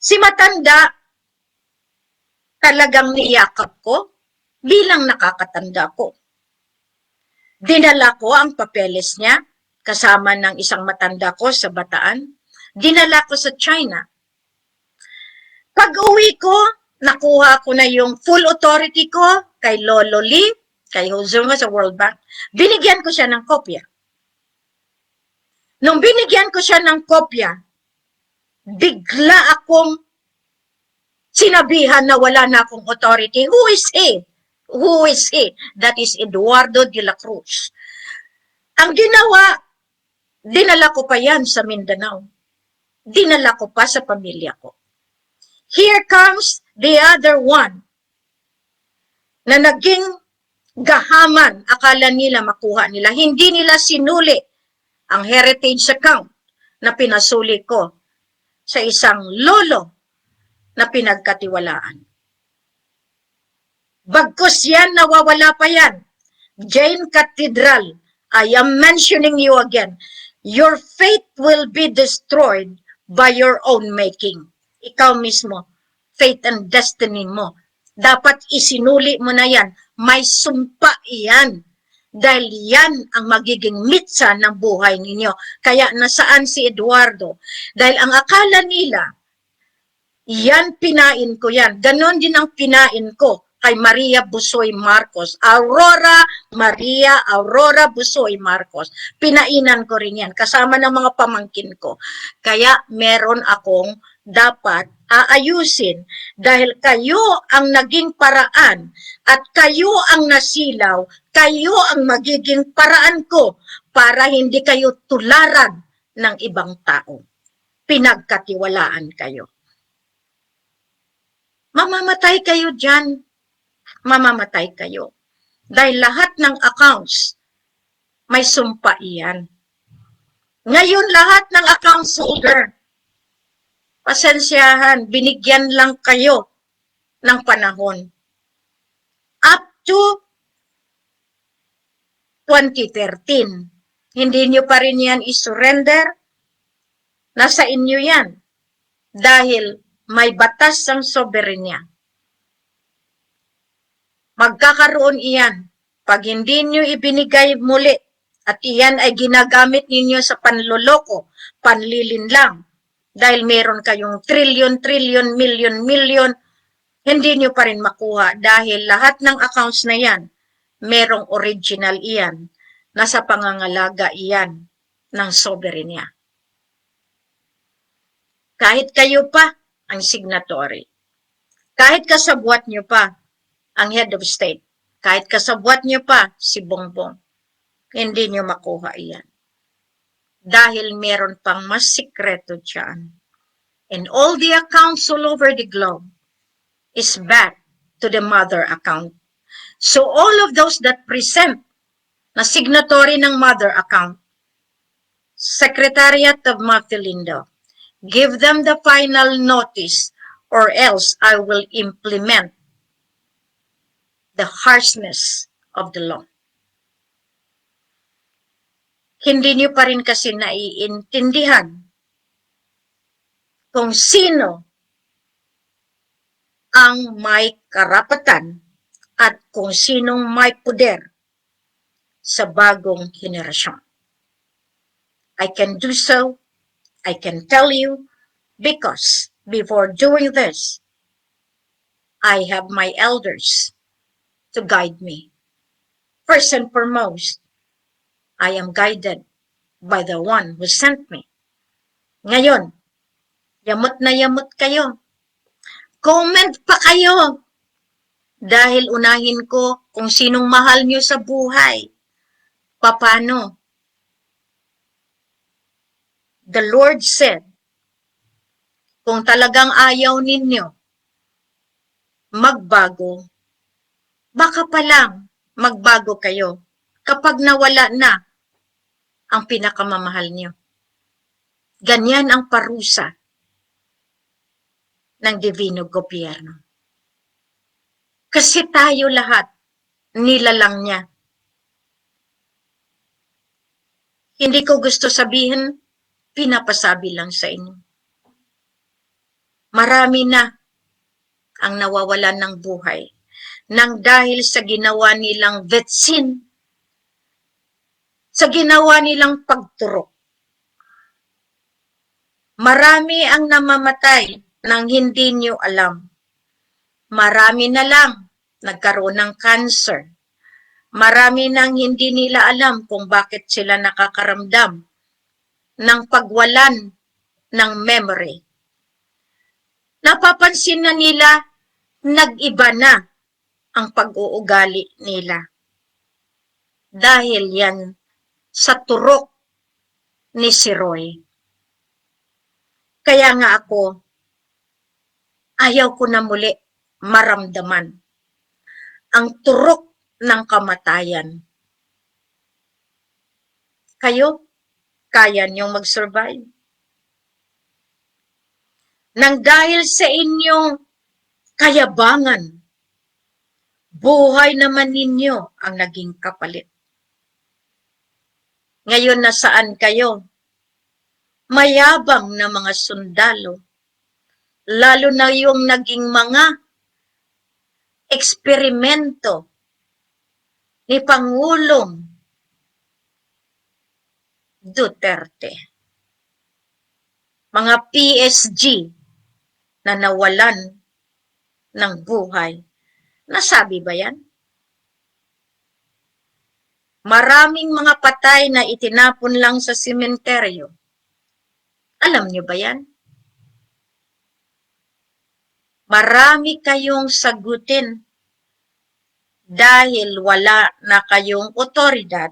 Si matanda, talagang niyakap ko bilang nakakatanda ko. Dinala ko ang papeles niya kasama ng isang matanda ko sa Bataan. Dinala ko sa China. Pag-uwi ko, nakuha ko na yung full authority ko kay Lolo Lee, kay Hozunga sa World Bank. Binigyan ko siya ng kopya. Nung binigyan ko siya ng kopya, bigla akong sinabihan na wala na akong authority. Who is he? Who is he? That is Eduardo de la Cruz. Ang ginawa, dinala ko pa yan sa Mindanao. Dinala ko pa sa pamilya ko. Here comes the other one na naging gahaman. Akala nila makuha nila. Hindi nila sinuli ang heritage account na pinasuli ko sa isang lolo na pinagkatiwalaan. Bagkus yan, nawawala pa yan. Jane Cathedral, I am mentioning you again. Your faith will be destroyed by your own making. Ikaw mismo, faith and destiny mo. Dapat isinuli mo na yan. May sumpa yan. Dahil yan ang magiging mitsa ng buhay ninyo. Kaya nasaan si Eduardo? Dahil ang akala nila, yan pinain ko yan. Ganon din ang pinain ko kay Maria Busoy Marcos. Maria Aurora Busoy Marcos. Pinainan ko rin yan. Kasama ng mga pamangkin ko. Kaya meron akong dapat aayusin dahil kayo ang naging paraan at kayo ang nasilaw, kayo ang magiging paraan ko para hindi kayo tularan ng ibang tao. Pinagkatiwalaan kayo. Mamamatay kayo dyan. Mamamatay kayo. Dahil lahat ng accounts, may sumpa iyan. Ngayon lahat ng accounts holder, pasensyahan, binigyan lang kayo ng panahon. Up to 2013. Hindi nyo pa rin yan isurrender. Nasa inyo yan. Dahil may batas ang soberenya. Magkakaroon iyan. Pag hindi nyo ibinigay muli at iyan ay ginagamit ninyo sa panloloko, panlilinlang, dahil meron kayong trillion, million, hindi nyo pa rin makuha dahil lahat ng accounts na yan, merong original iyan, nasa pangangalaga iyan ng soberenya. Kahit kayo pa ang signatory, kahit kasabwat nyo pa ang head of state, kahit kasabwat nyo pa si Bongbong, hindi nyo makuha iyan. Dahil meron pang mas sikreto dyan. And all the accounts all over the globe is back to the mother account. So all of those that present na signatory ng mother account, Secretariat of Maphilindo, give them the final notice or else I will implement the harshness of the law. Hindi niyo pa rin kasi naiintindihan kung sino ang may karapatan at kung sinong may poder sa bagong henerasyon. I can do so, I can tell you, because before doing this, I have my elders to guide me. First and foremost, I am guided by the one who sent me. Ngayon, yamot na yamot kayo. Comment pa kayo. Dahil unahin ko kung sinong mahal nyo sa buhay. Paano? The Lord said, kung talagang ayaw ninyo magbago, baka pa lang magbago kayo kapag nawala na ang pinakamamahal nyo. Ganyan ang parusa ng Divino Gobyerno. Kasi tayo lahat, nilalang niya. Hindi ko gusto sabihin, pinapasabi lang sa inyo. Marami na ang nawawalan ng buhay nang dahil sa ginawa nilang vetsin, sa ginawa nilang pagturok. Marami ang namamatay nang hindi nyo alam. Marami na lang nagkaroon ng cancer. Marami nang hindi nila alam kung bakit sila nakakaramdam ng pagwalan ng memory. Napapansin na nila nag-iba na ang pag-uugali nila. Dahil yan sa turok ni si Roy. Kaya nga ako, ayaw ko na muli maramdaman ang turok ng kamatayan. Kayo, kaya niyong mag-survive? Nang dahil sa inyong kayabangan, buhay naman ninyo ang naging kapalit. Ngayon nasaan kayo? Mayabang na mga sundalo, lalo na yung naging mga eksperimento ni Pangulong Duterte. Mga PSG na nawalan ng buhay. Nasabi ba yan? Maraming mga patay na itinapon lang sa sementeryo. Alam niyo ba yan? Marami kayong sagutin dahil wala na kayong otoridad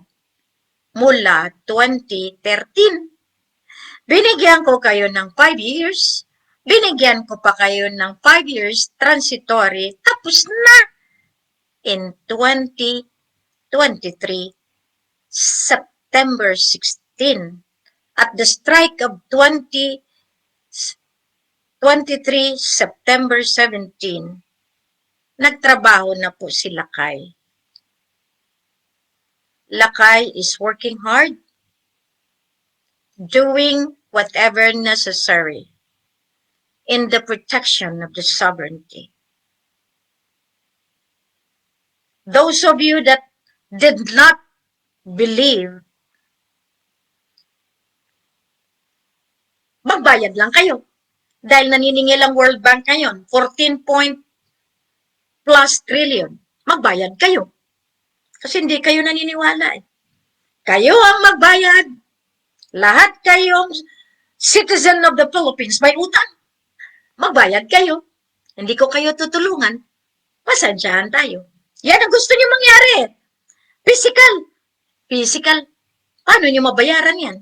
mula 2013. Binigyan ko kayo ng 5 years. Binigyan ko pa kayo ng 5 years transitory. Tapos na in 2023, September 16. At the strike of 2023, September 17, nagtrabaho na po si Lakay. Lakay is working hard, doing whatever necessary in the protection of the sovereignty. Those of you that did not believe, magbayad lang kayo. Dahil naniningil ang World Bank ngayon, 14 plus trillion. Magbayad kayo. Kasi hindi kayo naniniwala eh. Kayo ang magbayad. Lahat kayong citizen of the Philippines may utang. Magbayad kayo. Hindi ko kayo tutulungan. Pasensyahan tayo. Yan ang gusto niyo mangyari. Physical. Physical. Paano niyo mabayaran yan?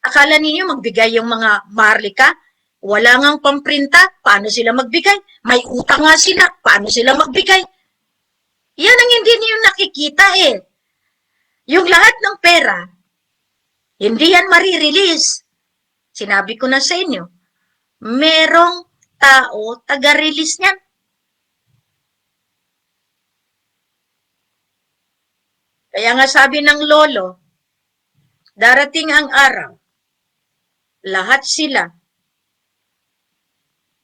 Akala ninyo magbigay yung mga maharlika? Wala ngang pamprinta, paano sila magbigay? May utang nga sila, paano sila magbigay? Yan ang hindi niyo nakikita eh. Yung lahat ng pera, hindi yan marirelease. Sinabi ko na sa inyo, merong tao taga-release niyan. Kaya nga sabi ng lolo, darating ang araw, lahat sila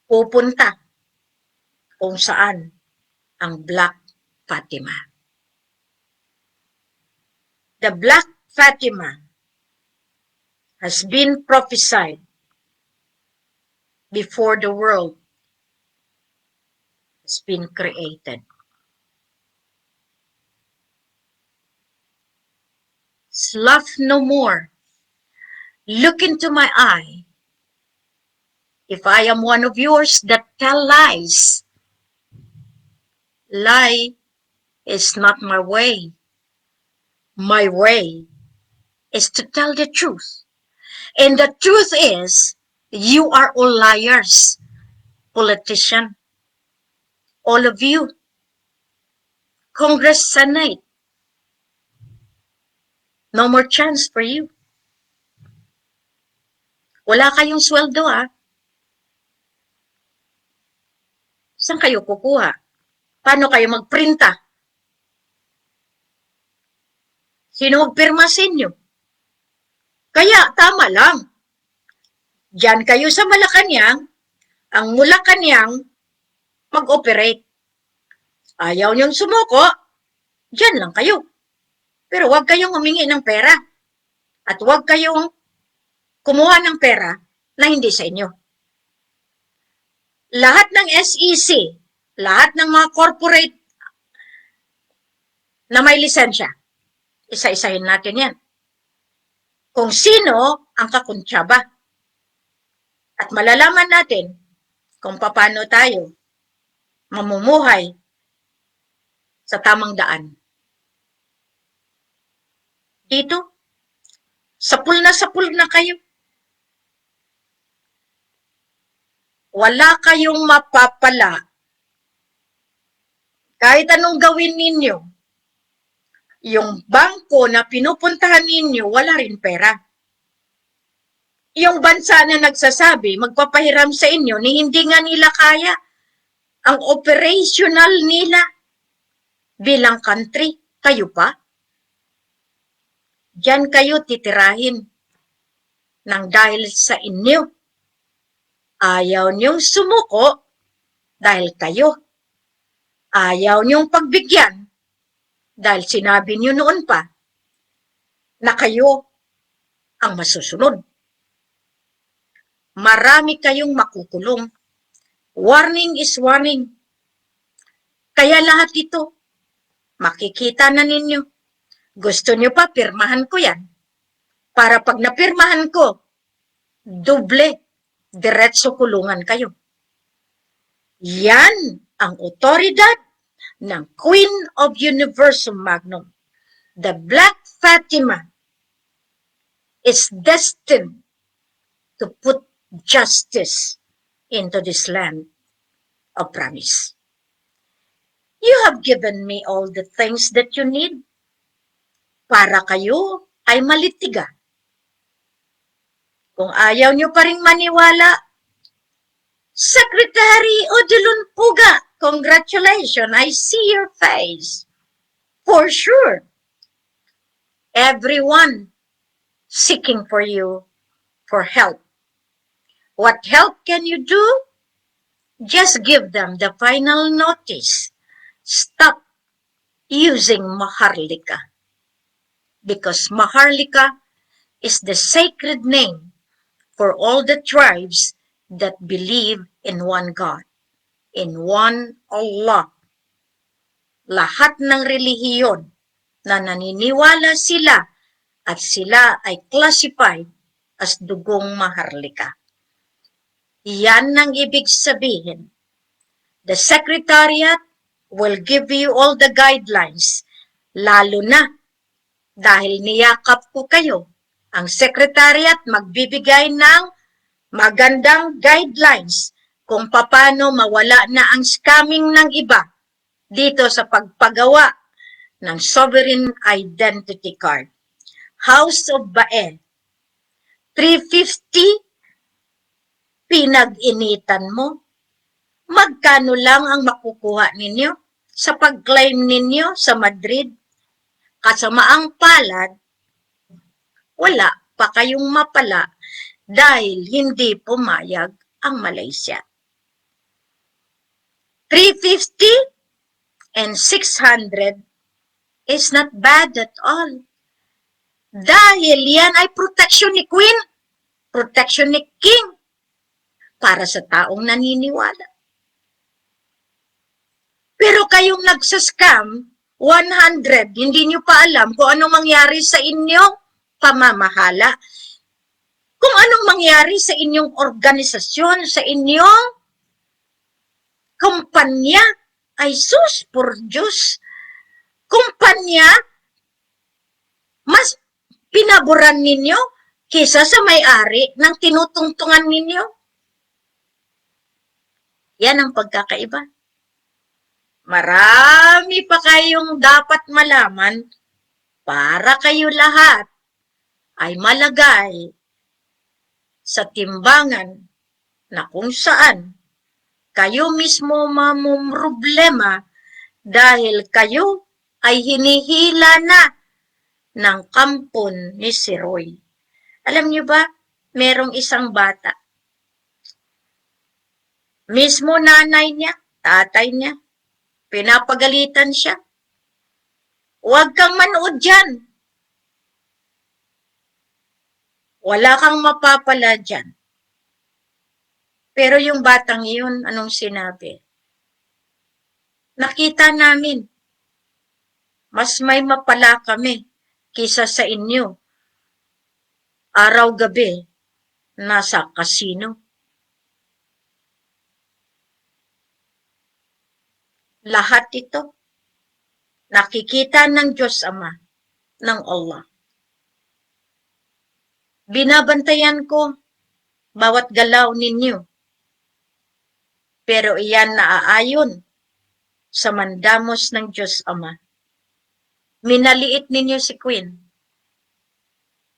pupunta kung saan ang Black Fatima. The Black Fatima has been prophesied before the world has been created. Slough no more. Look into my eye. If I am one of yours that tell lies, lie is not my way. My way is to tell the truth. And the truth is, you are all liars, politician. All of you. Congress, Senate. No more chance for you. Wala kayong sweldo ah. Saan kayo kukuha? Paano kayo magprinta? Sino magpirma sa inyo? Kaya tama lang. Diyan kayo sa Malacanang, ang Malacanang mag-operate. Ayaw niyong sumuko, diyan lang kayo. Pero huwag kayong humingi ng pera. At huwag kayong kumuha ng pera na hindi sa inyo. Lahat ng SEC, lahat ng mga corporate na may lisensya, isa-isahin natin yan. Kung sino ang kakuntsaba. At malalaman natin kung paano tayo mamumuhay sa tamang daan. Dito, sapul na kayo. Wala kayong mapapala. Kahit anong gawin ninyo, yung bangko na pinupuntahan ninyo, wala rin pera. Yung bansa na nagsasabi, magpapahiram sa inyo, ni hindi nga nila kaya ang operational nila bilang country. Kayo pa? Diyan kayo titirahin nang dahil sa inyo. Ayaw niyong sumuko dahil kayo. Ayaw niyong pagbigyan dahil sinabi niyo noon pa na kayo ang masusunod. Marami kayong makukulong. Warning is warning. Kaya lahat ito, makikita na ninyo. Gusto niyo pa, pirmahan ko yan. Para pag napirmahan ko, doble, diretso kulungan kayo. Yan ang otoridad ng Queen of Universum Magnum. The Black Fatima is destined to put justice into this land of promise. You have given me all the things that you need para kayo ay malitiga. Kung ayaw nyo pa rin maniwala, Secretary Odilon Puga, congratulations, I see your face. For sure. Everyone seeking for you for help. What help can you do? Just give them the final notice. Stop using Maharlika. Because Maharlika is the sacred name for all the tribes that believe in one God, in one Allah. Lahat ng relihiyon na naniniwala sila at sila ay classified as dugong Maharlika. Yan ang ibig sabihin. The Secretariat will give you all the guidelines, lalo na dahil niyakap ko kayo. Ang Secretariat magbibigay ng magandang guidelines kung paano mawala na ang scamming ng iba dito sa pagpagawa ng Sovereign Identity Card. House of Bael, 350, pinag-initan mo. Magkano lang ang makukuha ninyo sa pag-claim ninyo sa Madrid? Kasamaang palad, wala pa kayong mapala dahil hindi pumayag ang Malaysia. 350 and 600 is not bad at all. Dahil yan ay protection ni Queen, protection ni King para sa taong naniniwala. Pero kayong nagsascam, 100, hindi nyo pa alam kung anong mangyari sa inyong pamamahala. Kung anong mangyari sa inyong organisasyon, sa inyong kumpanya, ay sus por Diyos. Kumpanya, mas pinaboran ninyo kaysa sa may-ari ng tinutungtungan ninyo. Yan ang pagkakaiba. Marami pa kayong dapat malaman para kayo lahat ay malagay sa timbangan na kung saan kayo mismo mamumroblema dahil kayo ay hinihila na ng kampon ni si Roy. Alam niyo ba, merong isang bata. Mismo nanay niya, tatay niya, pinapagalitan siya. Huwag kang manood dyan. Wala kang mapapala dyan. Pero yung batang yun, anong sinabi? Nakita namin, mas may mapala kami kisa sa inyo. Araw-gabi, nasa kasino. Lahat ito, nakikita ng Diyos Ama, ng Allah. Binabantayan ko bawat galaw ninyo. Pero iyan naaayon sa mandamos ng Diyos Ama. Minaliit ninyo si Queen.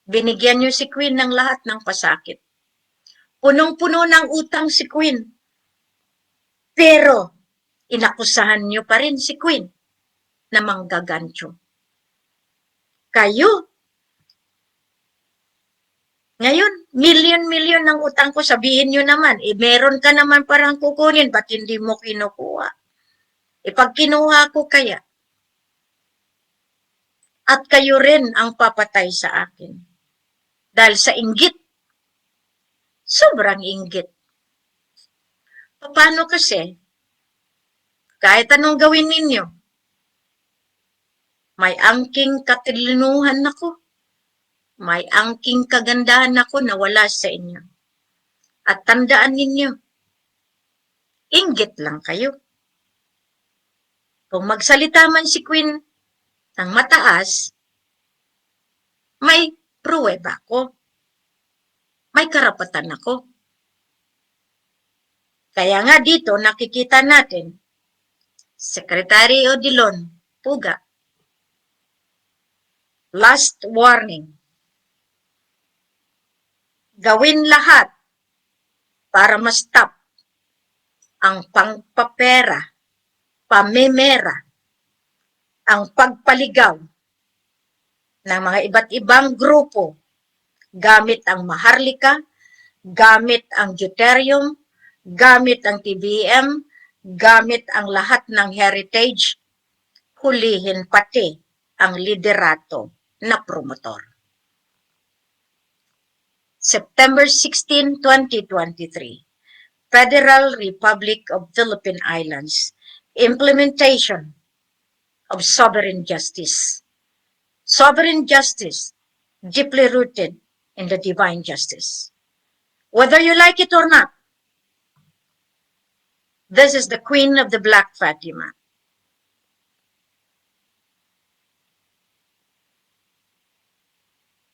Binigyan niyo si Queen ng lahat ng pasakit. Punong-puno ng utang si Queen. Pero inakusahan niyo pa rin si Queen na manggagancho. Kayo, ngayon, milyon-milyon ng utang ko, sabihin niyo naman, meron ka naman parang kukunin, ba't hindi mo kinukuha? Pag kinuha ko kaya, at kayo rin ang papatay sa akin. Dahil sa inggit, sobrang inggit. Paano kasi, kahit anong gawin ninyo, may angking katilinuhan ako, may angking kagandahan ako na wala sa inyo. At tandaan ninyo, inggit lang kayo. Kung magsalita man si Queen ng mataas, may pruweba ko. May karapatan ako. Kaya nga dito nakikita natin, Secretary Odilon Puga, last warning, gawin lahat para ma-stop ang pangpapera, pamemera, ang pagpaligaw ng mga iba't ibang grupo gamit ang Maharlika, gamit ang Deuterium, gamit ang TBM, gamit ang lahat ng heritage, hulihin pati ang liderato na promotor. September 16, 2023, Federal Republic of Philippine Islands, implementation of sovereign justice. Sovereign justice, deeply rooted in the divine justice. Whether you like it or not, this is the Queen of the Black Fatima.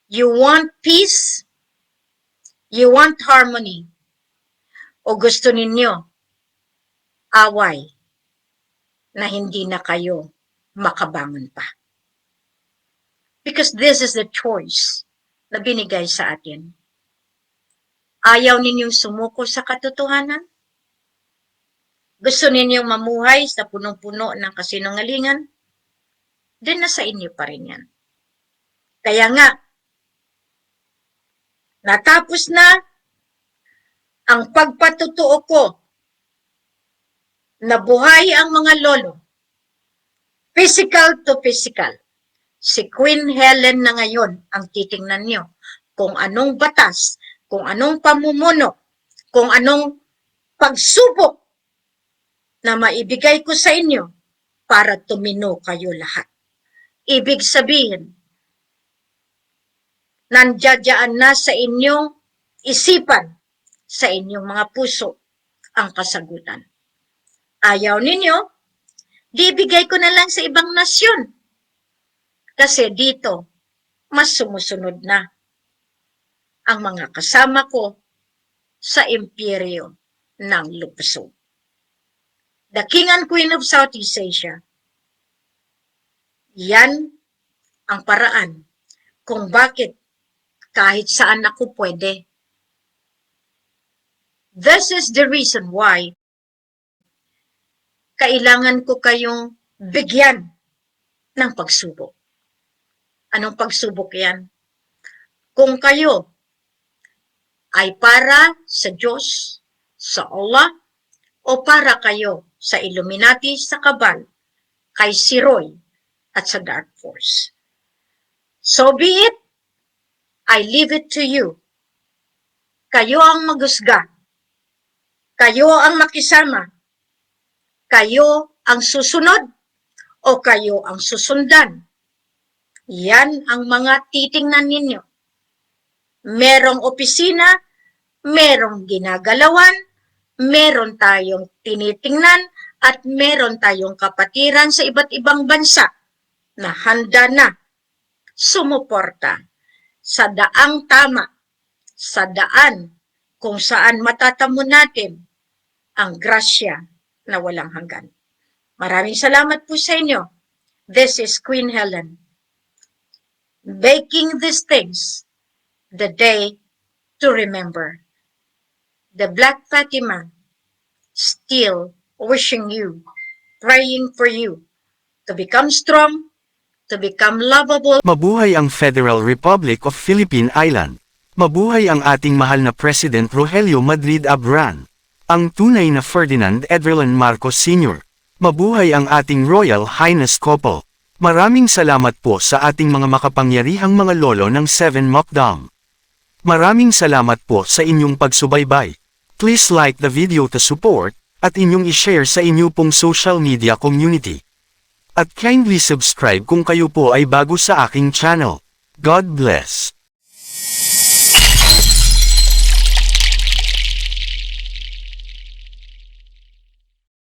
You want peace? You want harmony? O gusto ninyo away na hindi na kayo makabangon pa? Because this is the choice na binigay sa atin. Ayaw ninyong sumuko sa katotohanan? Gusto ninyong mamuhay sa punong-puno ng kasinungalingan? Then nasa inyo pa rin yan. Kaya nga, natapos na ang pagpatutuo ko na buhay ang mga lolo, physical to physical. Si Queen Helen na ngayon ang titingnan nyo kung anong batas, kung anong pamumuno, kung anong pagsubok na maibigay ko sa inyo para tumino kayo lahat. Ibig sabihin, nandiyadyaan na sa inyong isipan, sa inyong mga puso, ang kasagutan. Ayaw ninyo, di ibigay ko na lang sa ibang nasyon. Kasi dito, mas sumusunod na ang mga kasama ko sa imperyo ng Lupso. The King and Queen of Southeast Asia. Yan ang paraan kung bakit kahit saan ako pwede. This is the reason why kailangan ko kayong bigyan ng pagsubok. Anong pagsubok yan? Kung kayo ay para sa Diyos, sa Allah, o para kayo sa Illuminati, sa Kabal, kay Siroy, at sa Dark Force. So be it, I leave it to you. Kayo ang maghusga Kayo ang makisama. Kayo ang susunod o kayo ang susundan. Yan ang mga titingnan ninyo. Merong opisina, merong ginagalawan, meron tayong tinitingnan, at meron tayong kapatiran sa iba't ibang bansa na handa na sumuporta sa daang tama, sa daan kung saan matatamo natin ang grasya na walang hanggan. Maraming salamat po sa inyo. This is Queen Helen. Baking these things, the day to remember. The Black Fatima, still wishing you, praying for you, to become strong, to become lovable. Mabuhay ang Federal Republic of Philippine Island. Mabuhay ang ating mahal na President Rogelio Madrid Abran. Ang tunay na Ferdinand Edverlan Marcos Sr. Mabuhay ang ating Royal Highness Couple. Maraming salamat po sa ating mga makapangyarihang mga lolo ng 7 Mukdang. Maraming salamat po sa inyong pagsubaybay. Please like the video to support, at inyong i-share sa inyo pong social media community. At kindly subscribe kung kayo po ay bago sa aking channel. God bless.